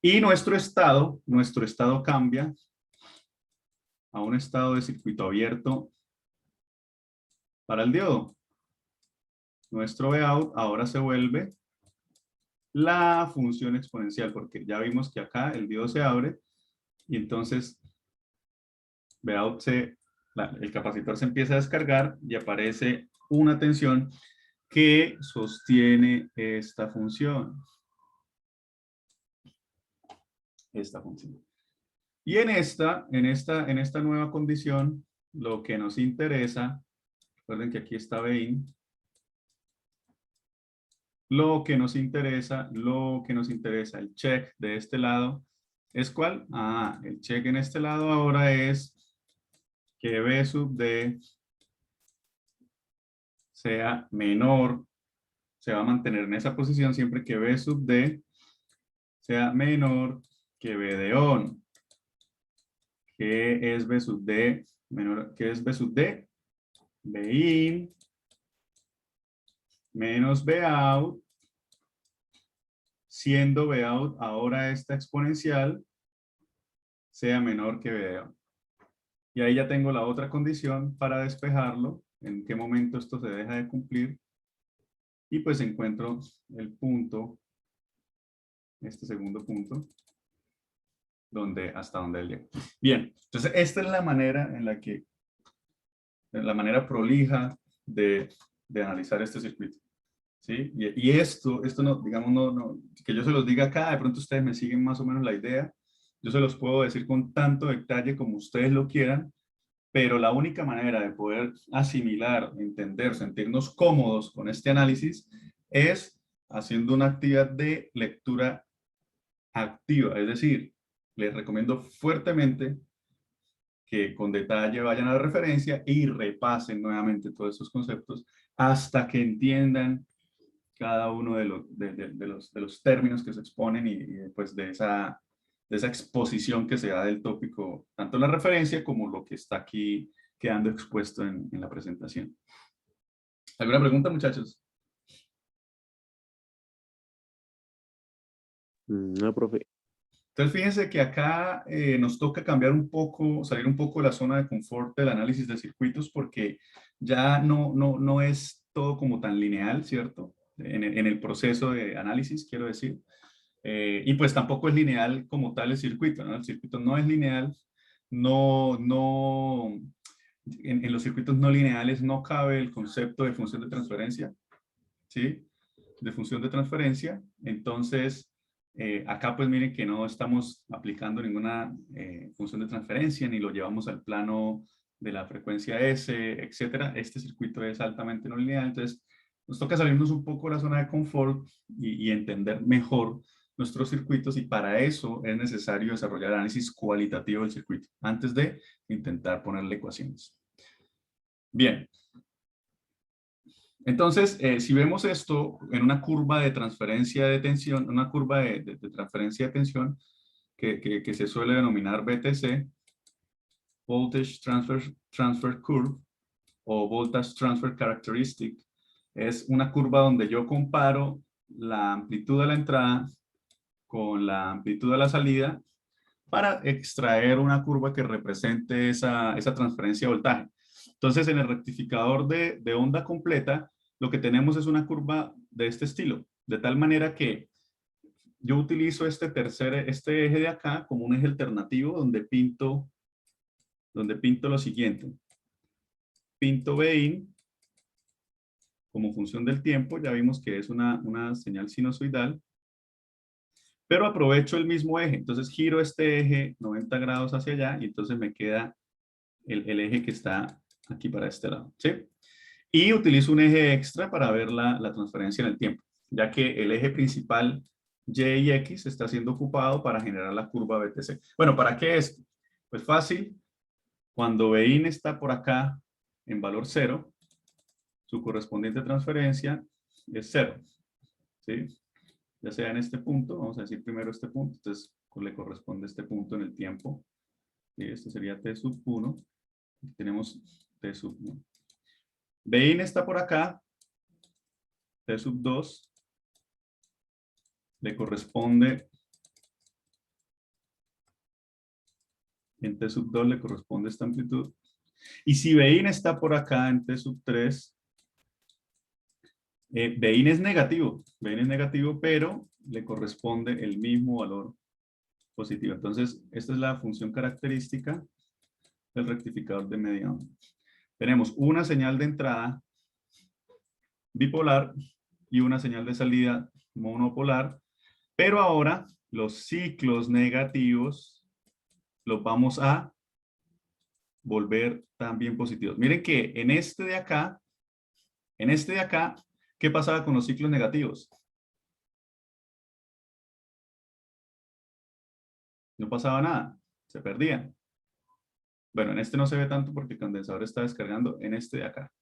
Y nuestro estado cambia a un estado de circuito abierto para el diodo. Nuestro Vout ahora se vuelve la función exponencial, porque ya vimos que acá el diodo se abre y entonces Vout el capacitor se empieza a descargar y aparece una tensión que sostiene esta función. Y en esta nueva condición, lo que nos interesa, recuerden que aquí está Bin, lo que nos interesa, el check de este lado, ¿es cuál? Ah, el check en este lado ahora es que B sub D sea menor, se va a mantener en esa posición siempre que B sub D sea menor que B de on. ¿Qué es B sub D? ¿Qué es B sub D? Bin menos Vout, siendo Vout ahora esta exponencial sea menor que Vout. Y ahí ya tengo la otra condición para despejarlo, en qué momento esto se deja de cumplir. Y pues encuentro el punto, este segundo punto, hasta donde él llega. Bien, entonces esta es la manera en la manera prolija de de analizar este circuito. ¿Sí? Y esto no, digamos, que yo se los diga acá, de pronto ustedes me siguen más o menos la idea, yo se los puedo decir con tanto detalle como ustedes lo quieran, pero la única manera de poder asimilar, entender, sentirnos cómodos con este análisis es haciendo una actividad de lectura activa, es decir, les recomiendo fuertemente que con detalle vayan a la referencia y repasen nuevamente todos estos conceptos hasta que entiendan cada uno de los términos que se exponen y después de esa exposición que se da del tópico, tanto la referencia como lo que está aquí quedando expuesto en la presentación. ¿Alguna pregunta, muchachos? No, profe. Entonces, fíjense que acá nos toca cambiar un poco, salir un poco de la zona de confort del análisis de circuitos, porque ya no es todo como tan lineal, ¿cierto? En el proceso de análisis, quiero decir. Y pues tampoco es lineal como tal el circuito, ¿no? El circuito no es lineal, en los circuitos no lineales no cabe el concepto de función de transferencia, ¿sí? De función de transferencia. Entonces, acá pues miren que no estamos aplicando ninguna función de transferencia, ni lo llevamos al plano de la frecuencia S, etcétera. Este circuito es altamente no lineal, entonces nos toca salirnos un poco de la zona de confort y entender mejor nuestros circuitos, y para eso es necesario desarrollar análisis cualitativo del circuito antes de intentar ponerle ecuaciones. Bien. Entonces, si vemos esto en una curva de transferencia de tensión, una curva de transferencia de tensión que se suele denominar VTC, Voltage Transfer Curve, o Voltage Transfer Characteristic, es una curva donde yo comparo la amplitud de la entrada con la amplitud de la salida para extraer una curva que represente esa transferencia de voltaje. Entonces, en el rectificador de onda completa, lo que tenemos es una curva de este estilo, de tal manera que yo utilizo este eje de acá como un eje alternativo donde pinto lo siguiente. Pinto Bin como función del tiempo, ya vimos que es una señal sinusoidal, pero aprovecho el mismo eje, entonces giro este eje 90 grados hacia allá y entonces me queda el eje que está aquí para este lado, ¿sí? Y utilizo un eje extra para ver la transferencia en el tiempo, ya que el eje principal Y y X está siendo ocupado para generar la curva BTC. Bueno, ¿para qué esto? Pues fácil, cuando Bin está por acá en valor 0, su correspondiente transferencia es 0, ¿sí? Ya sea en este punto, vamos a decir primero este punto, entonces le corresponde este punto en el tiempo, y esto sería T sub 1, tenemos T sub 1. Bin está por acá, T sub 2, le corresponde, en T sub 2 le corresponde esta amplitud. Y si Bin está por acá en T sub 3, Bin es negativo, pero le corresponde el mismo valor positivo. Entonces, esta es la función característica del rectificador de media onda. Tenemos una señal de entrada bipolar y una señal de salida monopolar, pero ahora los ciclos negativos los vamos a volver también positivos. Miren que en este de acá, ¿qué pasaba con los ciclos negativos? No pasaba nada, se perdían. Bueno, en este no se ve tanto porque el condensador está descargando en este de acá.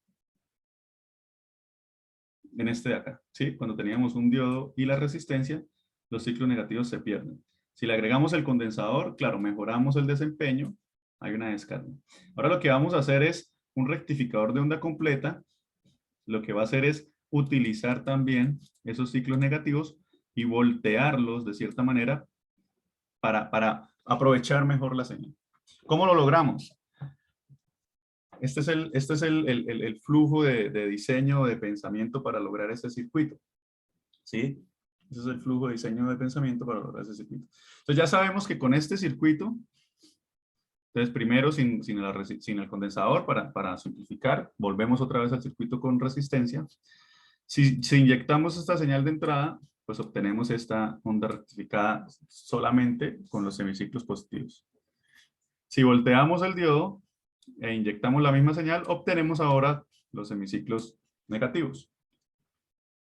En este de acá, ¿sí? Cuando teníamos un diodo y la resistencia, los ciclos negativos se pierden. Si le agregamos el condensador, claro, mejoramos el desempeño, hay una descarga. Ahora lo que vamos a hacer es un rectificador de onda completa. Lo que va a hacer es utilizar también esos ciclos negativos y voltearlos de cierta manera para aprovechar mejor la señal. ¿Cómo lo logramos? Este es el flujo de diseño de pensamiento para lograr ese circuito. ¿Sí? Ese es el flujo de diseño de pensamiento para lograr ese circuito. Entonces ya sabemos que con este circuito Entonces, primero sin el condensador, para simplificar, volvemos otra vez al circuito con resistencia. Si inyectamos esta señal de entrada, pues obtenemos esta onda rectificada solamente con los semiciclos positivos. Si volteamos el diodo e inyectamos la misma señal, obtenemos ahora los semiciclos negativos.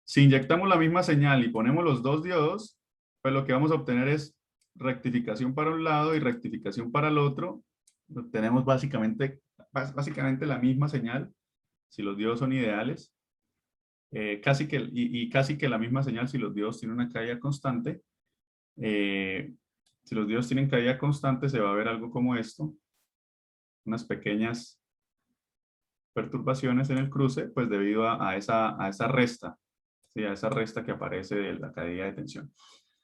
Si inyectamos la misma señal y ponemos los dos diodos, pues lo que vamos a obtener es rectificación para un lado y rectificación para el otro. Obtenemos básicamente la misma señal si los diodos son ideales. Casi que la misma señal si los diodos tienen una caída constante. Si los diodos tienen caída constante, se va a ver algo como esto. Unas pequeñas perturbaciones en el cruce, pues debido a esa resta. ¿Sí? A esa resta que aparece de la caída de tensión.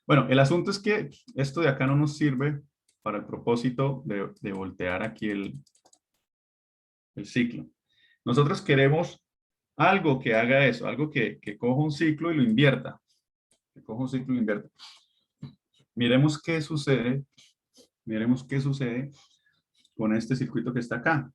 Bueno, el asunto es que esto de acá no nos sirve para el propósito de voltear aquí el ciclo. Nosotros queremos algo que haga eso, algo que coja un ciclo y lo invierta. Que coja un ciclo y lo invierta. Miremos qué sucede con este circuito que está acá.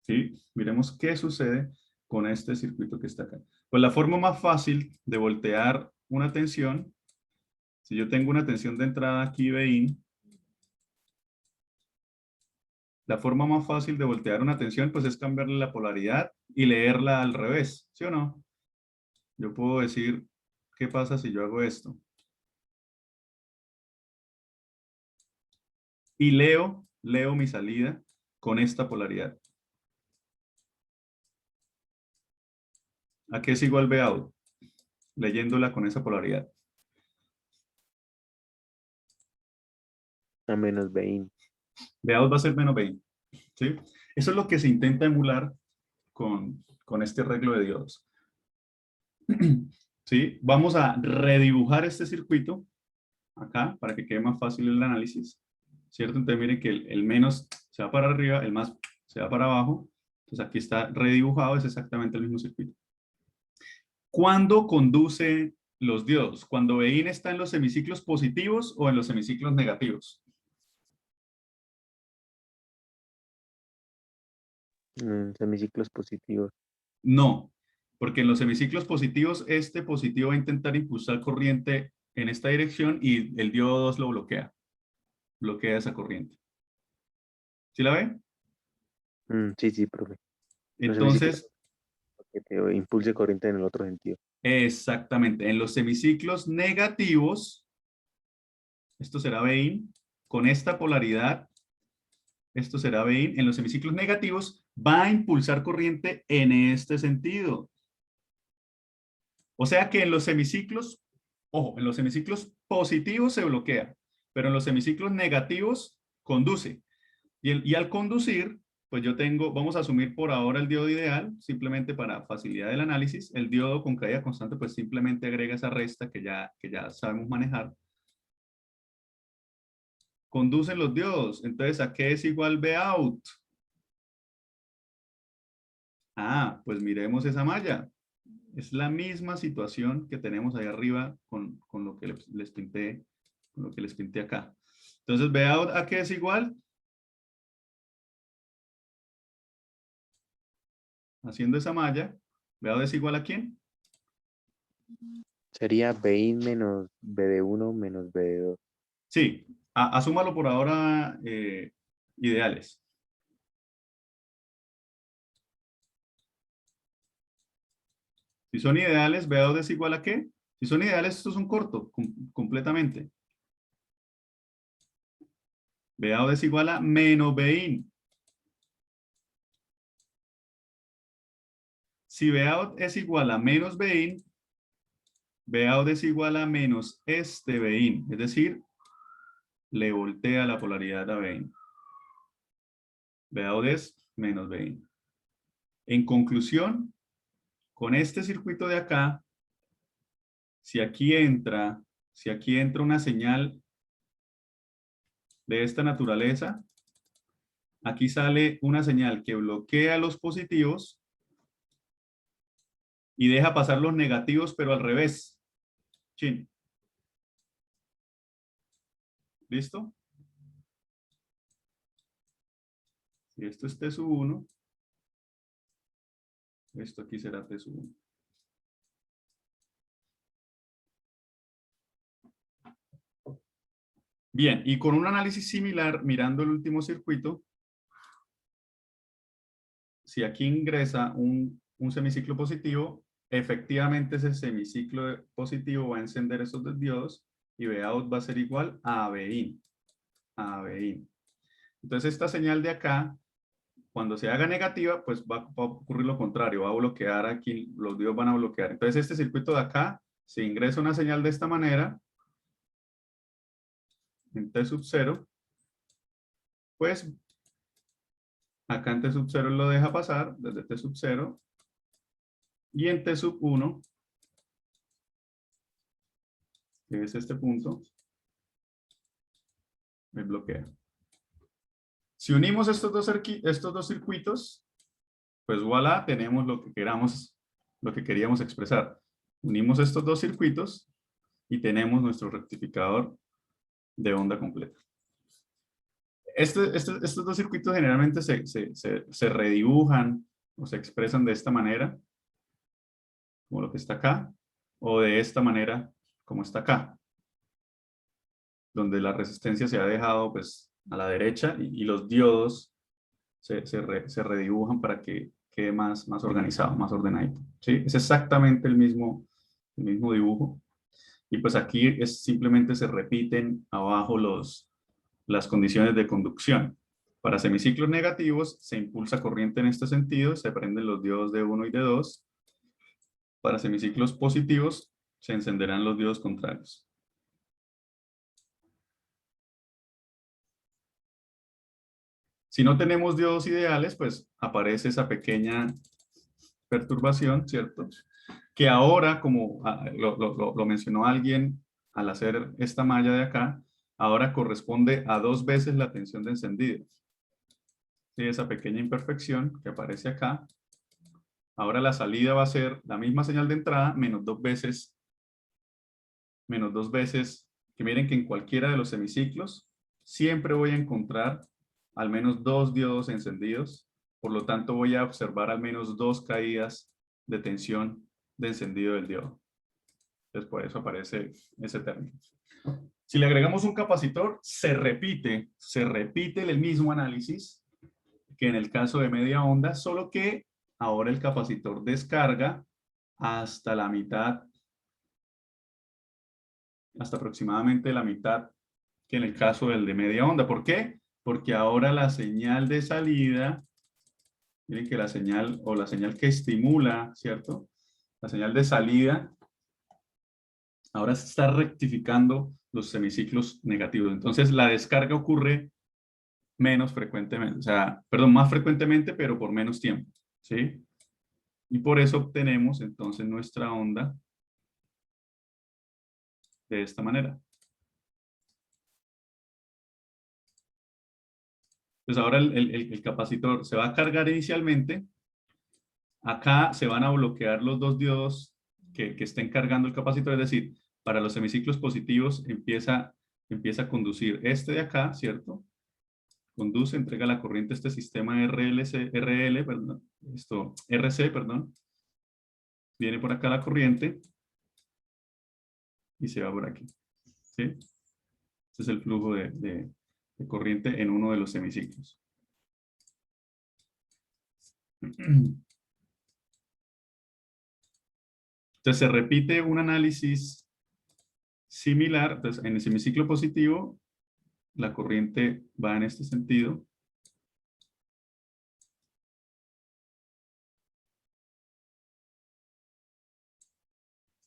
¿Sí? Miremos qué sucede con este circuito que está acá. Pues la forma más fácil de voltear una tensión, si yo tengo una tensión de entrada aquí Vin, la forma más fácil de voltear una tensión pues es cambiarle la polaridad y leerla al revés, ¿sí o no? Yo puedo decir, ¿qué pasa si yo hago esto? Y leo mi salida con esta polaridad. ¿A qué es igual Vout? Leyéndola con esa polaridad. A menos 20. Vout va a ser menos 20. ¿Sí? Eso es lo que se intenta emular con este arreglo de diodos. ¿Sí? Vamos a redibujar este circuito acá para que quede más fácil el análisis. ¿Cierto? Entonces miren que el menos se va para arriba, el más se va para abajo. Entonces aquí está redibujado, es exactamente el mismo circuito. ¿Cuándo conduce los diodos? ¿Cuando Vin está en los semiciclos positivos o en los semiciclos negativos? Semiciclos positivos. No, porque en los semiciclos positivos, este positivo va a intentar impulsar corriente en esta dirección y el diodo 2 lo bloquea. Bloquea esa corriente. ¿Sí la ve? Sí, profe. Los semiciclos Entonces, que te impulse corriente en el otro sentido. exactamente, en los semiciclos negativos, esto será Vin, con esta polaridad, esto será Vin, en los semiciclos negativos va a impulsar corriente en este sentido. O sea que en los semiciclos, ojo, en los semiciclos positivos se bloquea, pero en los semiciclos negativos conduce. Y al conducir, pues yo tengo, vamos a asumir por ahora el diodo ideal, simplemente para facilidad del análisis. El diodo con caída constante, pues simplemente agrega esa resta que ya sabemos manejar. Conducen los diodos. Entonces, ¿a qué es igual Vout? Ah, pues miremos esa malla. Es la misma situación que tenemos ahí arriba con lo que les pinté, con lo que les pinté acá. Entonces, Vout, ¿a qué es igual? Haciendo esa malla, Vout es igual ¿a quién? Sería Vin menos BD1 menos BD2. Sí, asúmalo por ahora ideales. Si son ideales, Vout es igual ¿a qué? Si son ideales, estos son cortos, completamente. Vout es igual a menos Vin. Si Vout es igual a menos Vin, Vout es igual a menos este Vin. Es decir, le voltea la polaridad a Vin. Vout es menos Vin. En conclusión, con este circuito de acá, si aquí entra una señal de esta naturaleza, aquí sale una señal que bloquea los positivos y deja pasar los negativos, pero al revés. Chin. ¿Listo? Y esto es T sub 1. Esto aquí será T sub 1. Bien, y con un análisis similar, mirando el último circuito, si aquí ingresa un semiciclo positivo, efectivamente ese semiciclo positivo va a encender esos dos diodos y Vout va a ser igual a Vin. Entonces esta señal de acá, cuando se haga negativa, pues va a ocurrir lo contrario, va a bloquear aquí, los diodos van a bloquear. Entonces este circuito de acá, si ingresa una señal de esta manera, en T sub 0, pues acá en T sub 0 lo deja pasar desde T sub 0 y en T sub 1, que es este punto, me bloquea. Si unimos estos dos circuitos, pues voilà, tenemos lo que queríamos expresar. Unimos estos dos circuitos y tenemos nuestro rectificador de onda completa. Estos dos circuitos generalmente se redibujan o se expresan de esta manera, como lo que está acá, o de esta manera, como está acá, donde la resistencia se ha dejado pues, a la derecha y los diodos se redibujan para que quede más organizado, más ordenadito. ¿Sí? Es exactamente el mismo dibujo. Y pues aquí simplemente se repiten abajo las condiciones de conducción. Para semiciclos negativos se impulsa corriente en este sentido, se prenden los diodos de 1 y de 2. Para semiciclos positivos se encenderán los diodos contrarios. Si no tenemos diodos ideales, pues aparece esa pequeña perturbación, ¿cierto? Que ahora, como lo mencionó alguien al hacer esta malla de acá, ahora corresponde a 2 veces la tensión de encendido. ¿Sí? Esa pequeña imperfección que aparece acá. Ahora la salida va a ser la misma señal de entrada menos 2 veces. Que miren que en cualquiera de los semiciclos siempre voy a encontrar al menos 2 diodos encendidos. Por lo tanto, voy a observar al menos 2 caídas de tensión de encendido del diodo. Entonces, por eso aparece ese término. Si le agregamos un capacitor, se repite el mismo análisis que en el caso de media onda, solo que ahora el capacitor descarga hasta la mitad, hasta aproximadamente la mitad que en el caso del de media onda. ¿Por qué? Porque ahora la señal de salida, miren que la señal que estimula, ¿cierto? La señal de salida ahora se está rectificando los semiciclos negativos. Entonces la descarga ocurre menos frecuentemente, o sea, perdón, más frecuentemente, pero por menos tiempo, ¿sí? Y por eso obtenemos entonces nuestra onda de esta manera. Entonces ahora el capacitor se va a cargar inicialmente. Acá se van a bloquear los 2 diodos que estén cargando el capacitor, es decir, para los semiciclos positivos empieza a conducir este de acá, ¿cierto? Conduce, entrega la corriente a este sistema RC, perdón. Viene por acá la corriente y se va por aquí, ¿sí? Este es el flujo de corriente en uno de los semiciclos. Entonces se repite un análisis similar. Entonces, en el semiciclo positivo, la corriente va en este sentido.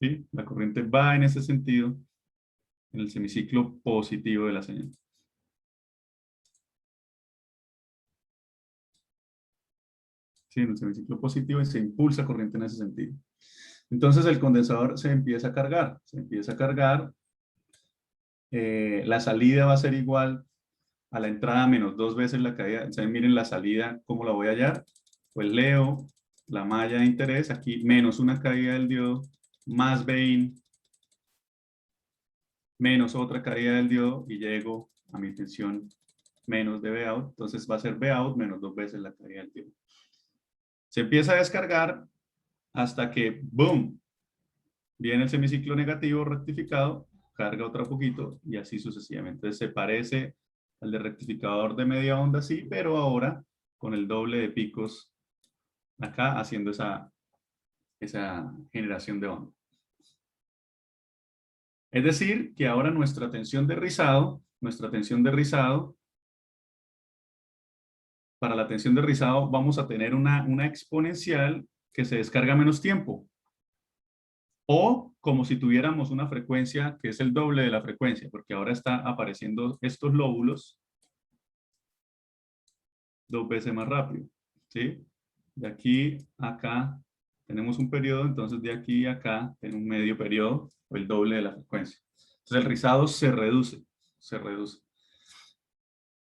¿Sí? La corriente va en ese sentido en el semiciclo positivo de la señal. ¿Sí? En el semiciclo positivo y se impulsa corriente en ese sentido. Entonces el condensador se empieza a cargar. La salida va a ser igual a la entrada menos 2 veces la caída. Entonces miren la salida, ¿cómo la voy a hallar? Pues leo la malla de interés, aquí menos una caída del diodo, más Vin, menos otra caída del diodo y llego a mi tensión menos de Vout, entonces va a ser Vout menos 2 veces la caída del tiempo. Se empieza a descargar hasta que, ¡boom!, viene el semiciclo negativo rectificado, carga otro poquito y así sucesivamente. Entonces se parece al de rectificador de media onda, sí, pero ahora con el doble de picos acá haciendo esa generación de onda. Es decir, que ahora nuestra tensión de rizado, para la tensión de rizado vamos a tener una exponencial que se descarga menos tiempo. O como si tuviéramos una frecuencia que es el doble de la frecuencia, porque ahora está apareciendo estos lóbulos 2 veces más rápido, ¿sí? De aquí a acá tenemos un periodo, entonces de aquí a acá tengo un medio periodo, o el doble de la frecuencia. Entonces el rizado se reduce.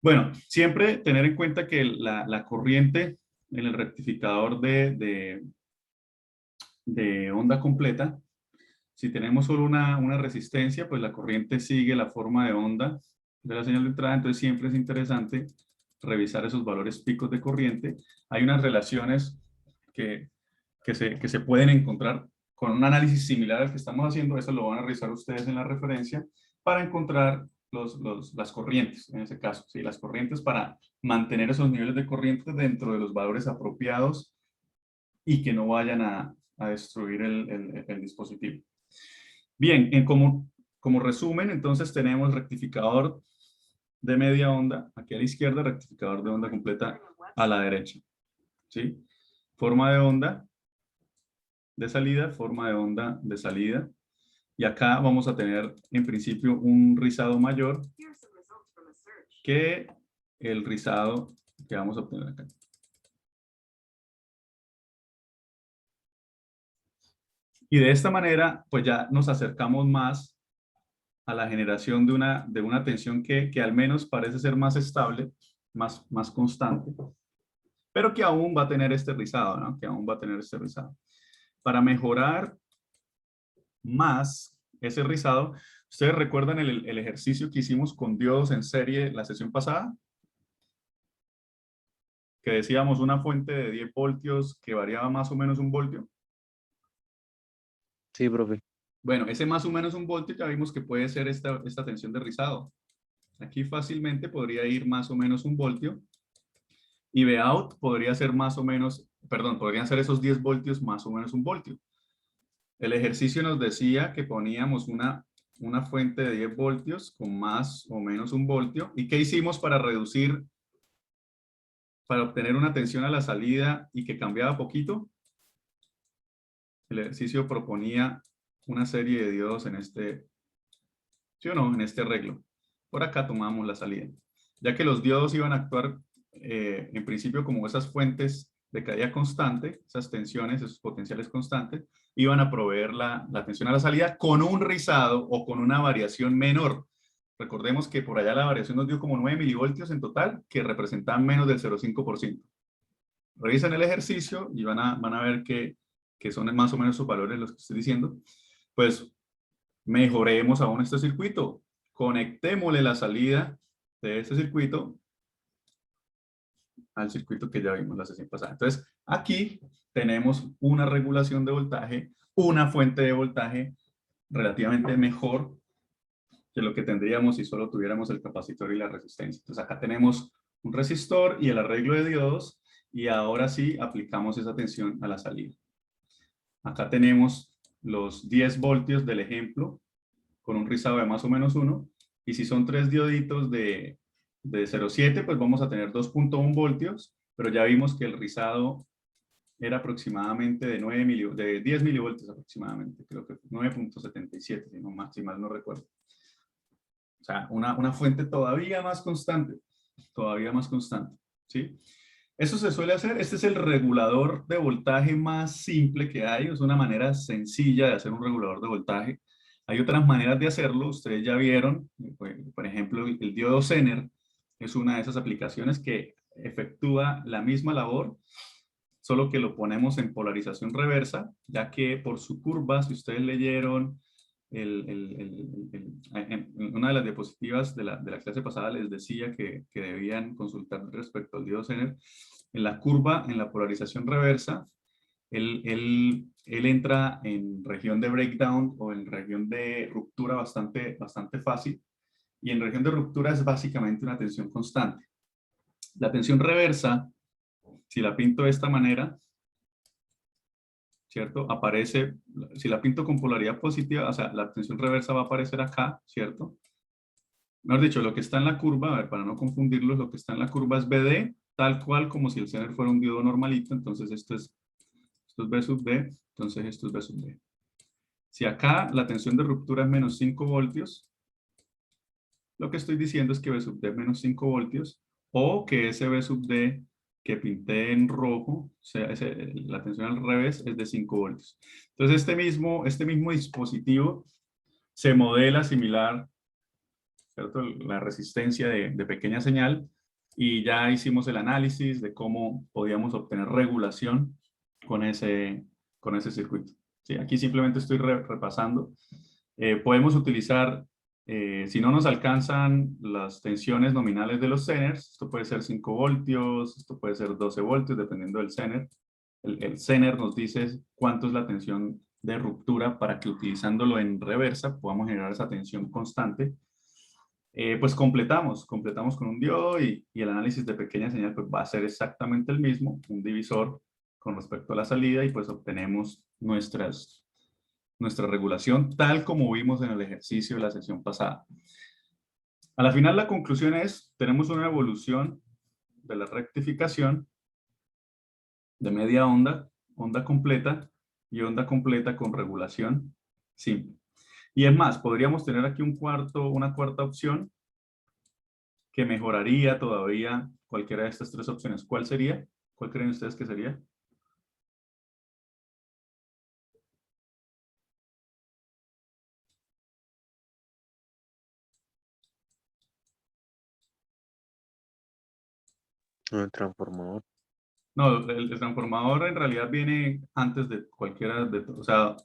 Bueno, siempre tener en cuenta que la corriente en el rectificador de onda completa, si tenemos solo una resistencia, pues la corriente sigue la forma de onda de la señal de entrada, entonces siempre es interesante revisar esos valores picos de corriente. Hay unas relaciones que se pueden encontrar con un análisis similar al que estamos haciendo, eso lo van a revisar ustedes en la referencia, para encontrar las corrientes, en ese caso, ¿sí? Las corrientes para mantener esos niveles de corriente dentro de los valores apropiados y que no vayan a destruir el dispositivo. Bien, como resumen, entonces tenemos rectificador de media onda, aquí a la izquierda, rectificador de onda completa a la derecha, ¿sí? Forma de onda de salida, forma de onda de salida, y acá vamos a tener en principio un rizado mayor que el rizado que vamos a obtener acá. Y de esta manera, pues ya nos acercamos más a la generación de una tensión que al menos parece ser más estable, más constante, pero que aún va a tener este rizado, ¿no? Que aún va a tener este rizado. Para mejorar más ese rizado, ¿ustedes recuerdan el ejercicio que hicimos con diodos en serie la sesión pasada? Que decíamos una fuente de 10 voltios que variaba más o menos 1 voltio. Sí, profe. Bueno, ese más o menos 1 voltio ya vimos que puede ser esta tensión de rizado. Aquí fácilmente podría ir más o menos 1 voltio. Y Vout podría ser más o menos, perdón, podrían ser esos 10 voltios más o menos 1 voltio. El ejercicio nos decía que poníamos una fuente de 10 voltios con más o menos 1 voltio. ¿Y qué hicimos para reducir, para obtener una tensión a la salida y que cambiaba poquito? El ejercicio proponía una serie de diodos en este, ¿sí o no? En este arreglo. Por acá tomamos la salida. Ya que los diodos iban a actuar en principio como esas fuentes de caída constante, esas tensiones, esos potenciales constantes, iban a proveer la tensión a la salida con un rizado o con una variación menor. Recordemos que por allá la variación nos dio como 9 milivoltios en total, que representan menos del 0,5%. Revisen el ejercicio y van a ver que son más o menos sus valores los que estoy diciendo. Pues mejoremos aún este circuito. Conectémosle la salida de este circuito al circuito que ya vimos la sesión pasada. Entonces, aquí tenemos una regulación de voltaje, una fuente de voltaje relativamente mejor que lo que tendríamos si solo tuviéramos el capacitor y la resistencia. Entonces, acá tenemos un resistor y el arreglo de diodos, y ahora sí aplicamos esa tensión a la salida. Acá tenemos los 10 voltios del ejemplo, con un rizado de más o menos 1, y si son 3 dioditos de 0,7, pues vamos a tener 2.1 voltios, pero ya vimos que el rizado era aproximadamente de 10 milivoltios aproximadamente, creo que 9.77, si mal no recuerdo. O sea, una fuente todavía más constante, ¿sí? Eso se suele hacer, este es el regulador de voltaje más simple que hay, es una manera sencilla de hacer un regulador de voltaje. Hay otras maneras de hacerlo, ustedes ya vieron, por ejemplo, el diodo Zener es una de esas aplicaciones que efectúa la misma labor, solo que lo ponemos en polarización reversa, ya que por su curva, si ustedes leyeron en una de las diapositivas de la clase pasada les decía que debían consultar respecto al diodo Zener. En la curva, en la polarización reversa, él entra en región de breakdown o en región de ruptura bastante fácil. Y en región de ruptura es básicamente una tensión constante. La tensión reversa, si la pinto de esta manera, ¿cierto? Aparece, si la pinto con polaridad positiva, o sea, la tensión reversa va a aparecer acá, ¿cierto? Mejor dicho, lo que está en la curva, a ver, para no confundirlos, lo que está en la curva es BD, tal cual como si el Zener fuera un diodo normalito, entonces esto es B sub D, entonces esto es B sub D. Si acá la tensión de ruptura es menos 5 voltios, lo que estoy diciendo es que B sub D es menos 5 voltios, o que ese B sub D que pinté en rojo, o sea, la tensión al revés es de 5 voltios. Entonces este mismo dispositivo se modela similar, ¿cierto? La resistencia de pequeña señal, y ya hicimos el análisis de cómo podíamos obtener regulación con ese circuito. ¿Sí? Aquí simplemente estoy repasando. Podemos utilizar, si no nos alcanzan las tensiones nominales de los Zeners, esto puede ser 5 voltios, esto puede ser 12 voltios, dependiendo del Zener. El Zener nos dice cuánto es la tensión de ruptura para que utilizándolo en reversa podamos generar esa tensión constante. Pues completamos con un diodo y el análisis de pequeña señal pues va a ser exactamente el mismo, un divisor con respecto a la salida, y pues obtenemos nuestra regulación tal como vimos en el ejercicio de la sesión pasada. A la final la conclusión es, tenemos una evolución de la rectificación de media onda, onda completa y onda completa con regulación simple. Y es más, podríamos tener aquí una cuarta opción que mejoraría todavía cualquiera de estas tres opciones. ¿Cuál sería? ¿Cuál creen ustedes que sería? El transformador. No, el transformador en realidad viene antes de cualquiera de, o sea,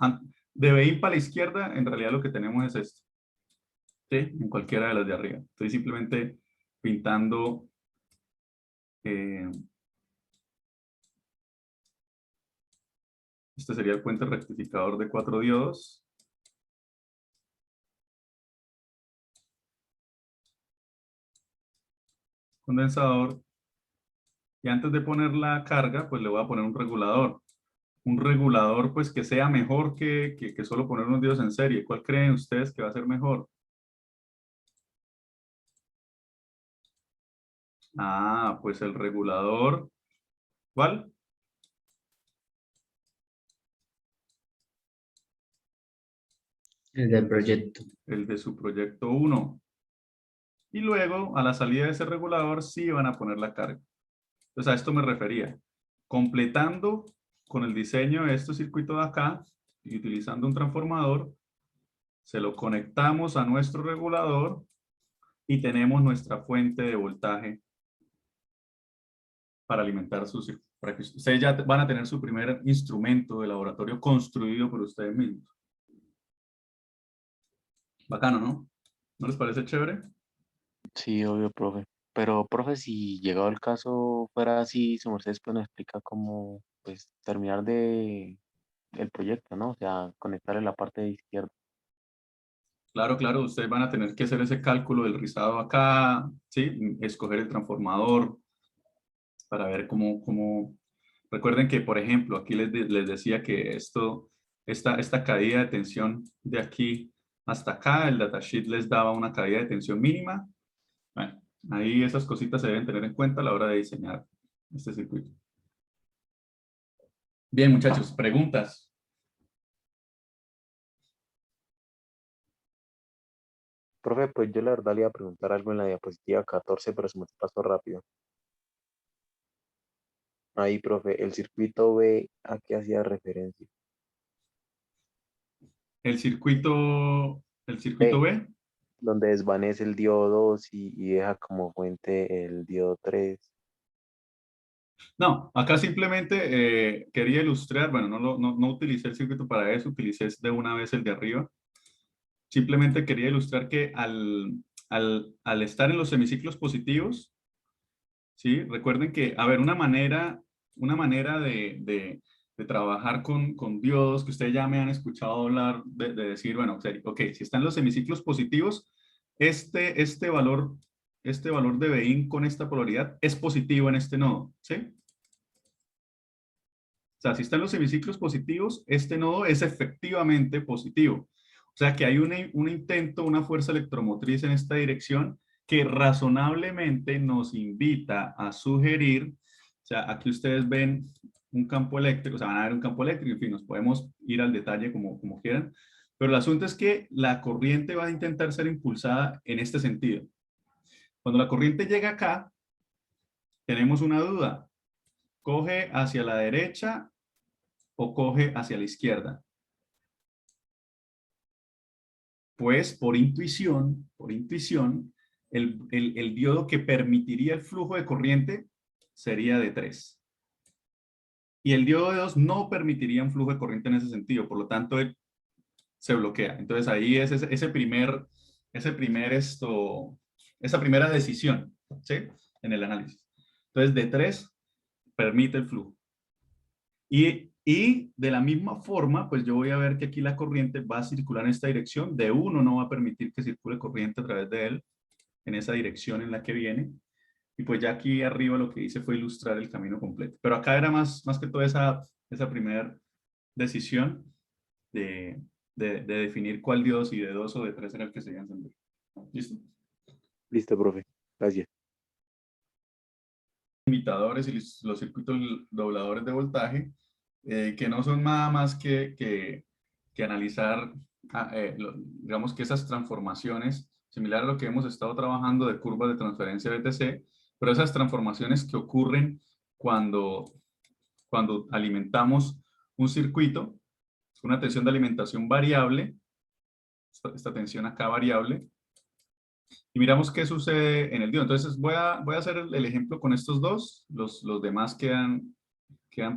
de BI para la izquierda, en realidad lo que tenemos es esto, ¿sí? En cualquiera de las de arriba. Estoy simplemente pintando este sería el puente rectificador de 4 diodos. Condensador. Y antes de poner la carga, pues le voy a poner un regulador. Un regulador pues que sea mejor que solo poner unos diodos en serie. ¿Cuál creen ustedes que va a ser mejor? Ah, pues el regulador. ¿Cuál? El del proyecto. El de su proyecto 1. Y luego, a la salida de ese regulador, sí van a poner la carga. Entonces, a esto me refería. Completando con el diseño de este circuito de acá y utilizando un transformador, se lo conectamos a nuestro regulador y tenemos nuestra fuente de voltaje para alimentar su circuito. Para que ustedes ya van a tener su primer instrumento de laboratorio construido por ustedes mismos. Bacano, ¿no? ¿No les parece chévere? Sí, obvio, profe. Pero, profe, si llegado el caso fuera así, su merced después nos explica cómo, pues, terminar el proyecto, ¿no? O sea, conectarle la parte de izquierda. Claro, claro, ustedes van a tener que hacer ese cálculo del rizado acá, ¿sí? Escoger el transformador para ver cómo. Recuerden que, por ejemplo, aquí les decía que esta caída de tensión de aquí hasta acá, el datasheet les daba una caída de tensión mínima. Bueno, ahí esas cositas se deben tener en cuenta a la hora de diseñar este circuito. Bien, muchachos, preguntas. Profe, pues yo la verdad le iba a preguntar algo en la diapositiva 14, pero se me pasó rápido. Ahí, profe, el circuito B, ¿a qué hacía referencia? El circuito B, B. donde desvanece el diodo 2 y deja como fuente el diodo 3. No, acá simplemente quería ilustrar, bueno, no utilicé el circuito para eso, utilicé de una vez el de arriba. simplemente quería ilustrar que al estar en los semiciclos positivos, ¿sí? Recuerden que, a ver, una manera de trabajar con diodos, que ustedes ya me han escuchado hablar de decir, bueno, ok, si están los semiciclos positivos, este valor de Bein con esta polaridad es positivo en este nodo, ¿sí? O sea, si están los semiciclos positivos, este nodo es efectivamente positivo. O sea que hay un intento, una fuerza electromotriz en esta dirección que razonablemente nos invita a sugerir, o sea, aquí ustedes ven un campo eléctrico, o sea, van a ver un campo eléctrico, en fin, nos podemos ir al detalle como quieran, pero el asunto es que la corriente va a intentar ser impulsada en este sentido. Cuando la corriente llega acá, tenemos una duda. ¿Coge hacia la derecha o coge hacia la izquierda? Pues por intuición, el diodo que permitiría el flujo de corriente sería de 3. Y el diodo de 2 no permitiría un flujo de corriente en ese sentido, por lo tanto él se bloquea. Entonces ahí es esa primera decisión, ¿sí? En el análisis. Entonces de 3 permite el flujo. Y de la misma forma, pues yo voy a ver que aquí la corriente va a circular en esta dirección. De 1 no va a permitir que circule corriente a través de él en esa dirección en la que viene. Y pues ya aquí arriba lo que hice fue ilustrar el camino completo. Pero acá era más que todo esa primera decisión de definir cuál diodo, si de 2 o de 3 era el que se iba a encender. ¿Listo? Listo, profe. Gracias. Limitadores y los circuitos dobladores de voltaje, que no son nada más que analizar, digamos que esas transformaciones, similar a lo que hemos estado trabajando de curvas de transferencia BTC, pero esas transformaciones que ocurren cuando alimentamos un circuito, una tensión de alimentación variable, esta tensión acá variable, y miramos qué sucede en el diodo. Entonces voy a hacer el ejemplo con estos dos, los demás quedan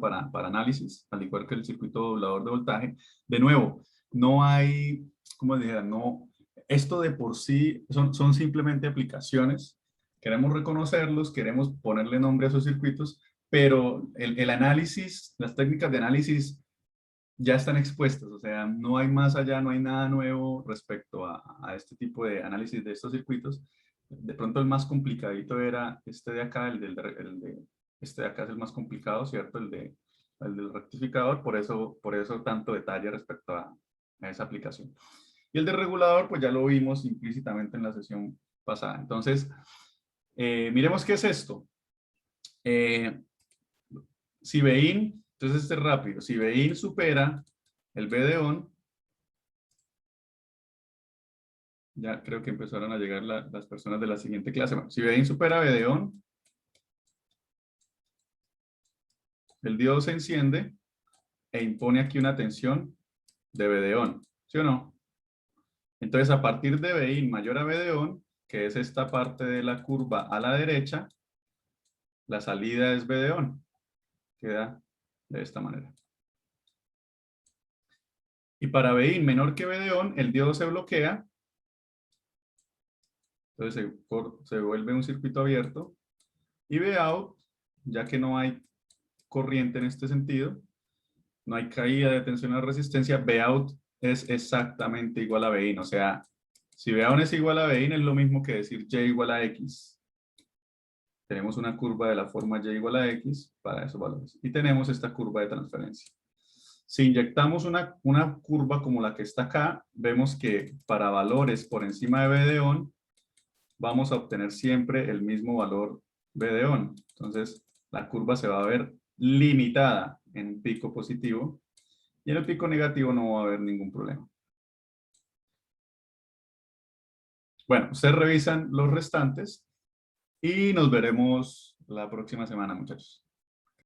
para análisis, al igual que el circuito doblador de voltaje. De nuevo, no hay, como dijera, no, esto de por sí son simplemente aplicaciones. Queremos reconocerlos, queremos ponerle nombre a esos circuitos, pero el análisis, las técnicas de análisis ya están expuestas, o sea, no hay más allá, no hay nada nuevo respecto a este tipo de análisis de estos circuitos. De pronto el más complicadito era este de acá, este de acá es el más complicado, ¿cierto? El del rectificador, por eso tanto detalle respecto a esa aplicación. Y el de regulador, pues ya lo vimos implícitamente en la sesión pasada. Entonces, miremos qué es esto. Si Bein, entonces este es rápido, si Bein supera el B de ON, ya creo que empezaron a llegar las personas de la siguiente clase. Bueno, si Bein supera B de ON, el diodo se enciende e impone aquí una tensión de B de ON, ¿sí o no? Entonces, a partir de Bein mayor a B de ON, que es esta parte de la curva a la derecha, la salida es B de ON. Queda de esta manera. Y para Bein menor que B de ON, el diodo se bloquea. Entonces se vuelve un circuito abierto. Y Vout, ya que no hay corriente en este sentido, no hay caída de tensión a resistencia, Vout es exactamente igual a Bein. O sea, si Vout es igual a Bein, es lo mismo que decir Y igual a X. Tenemos una curva de la forma Y igual a X para esos valores. Y tenemos esta curva de transferencia. Si inyectamos una curva como la que está acá, vemos que para valores por encima de B de ON, vamos a obtener siempre el mismo valor B de ON. Entonces, la curva se va a ver limitada en un pico positivo y en el pico negativo no va a haber ningún problema. Bueno, ustedes revisan los restantes y nos veremos la próxima semana, muchachos.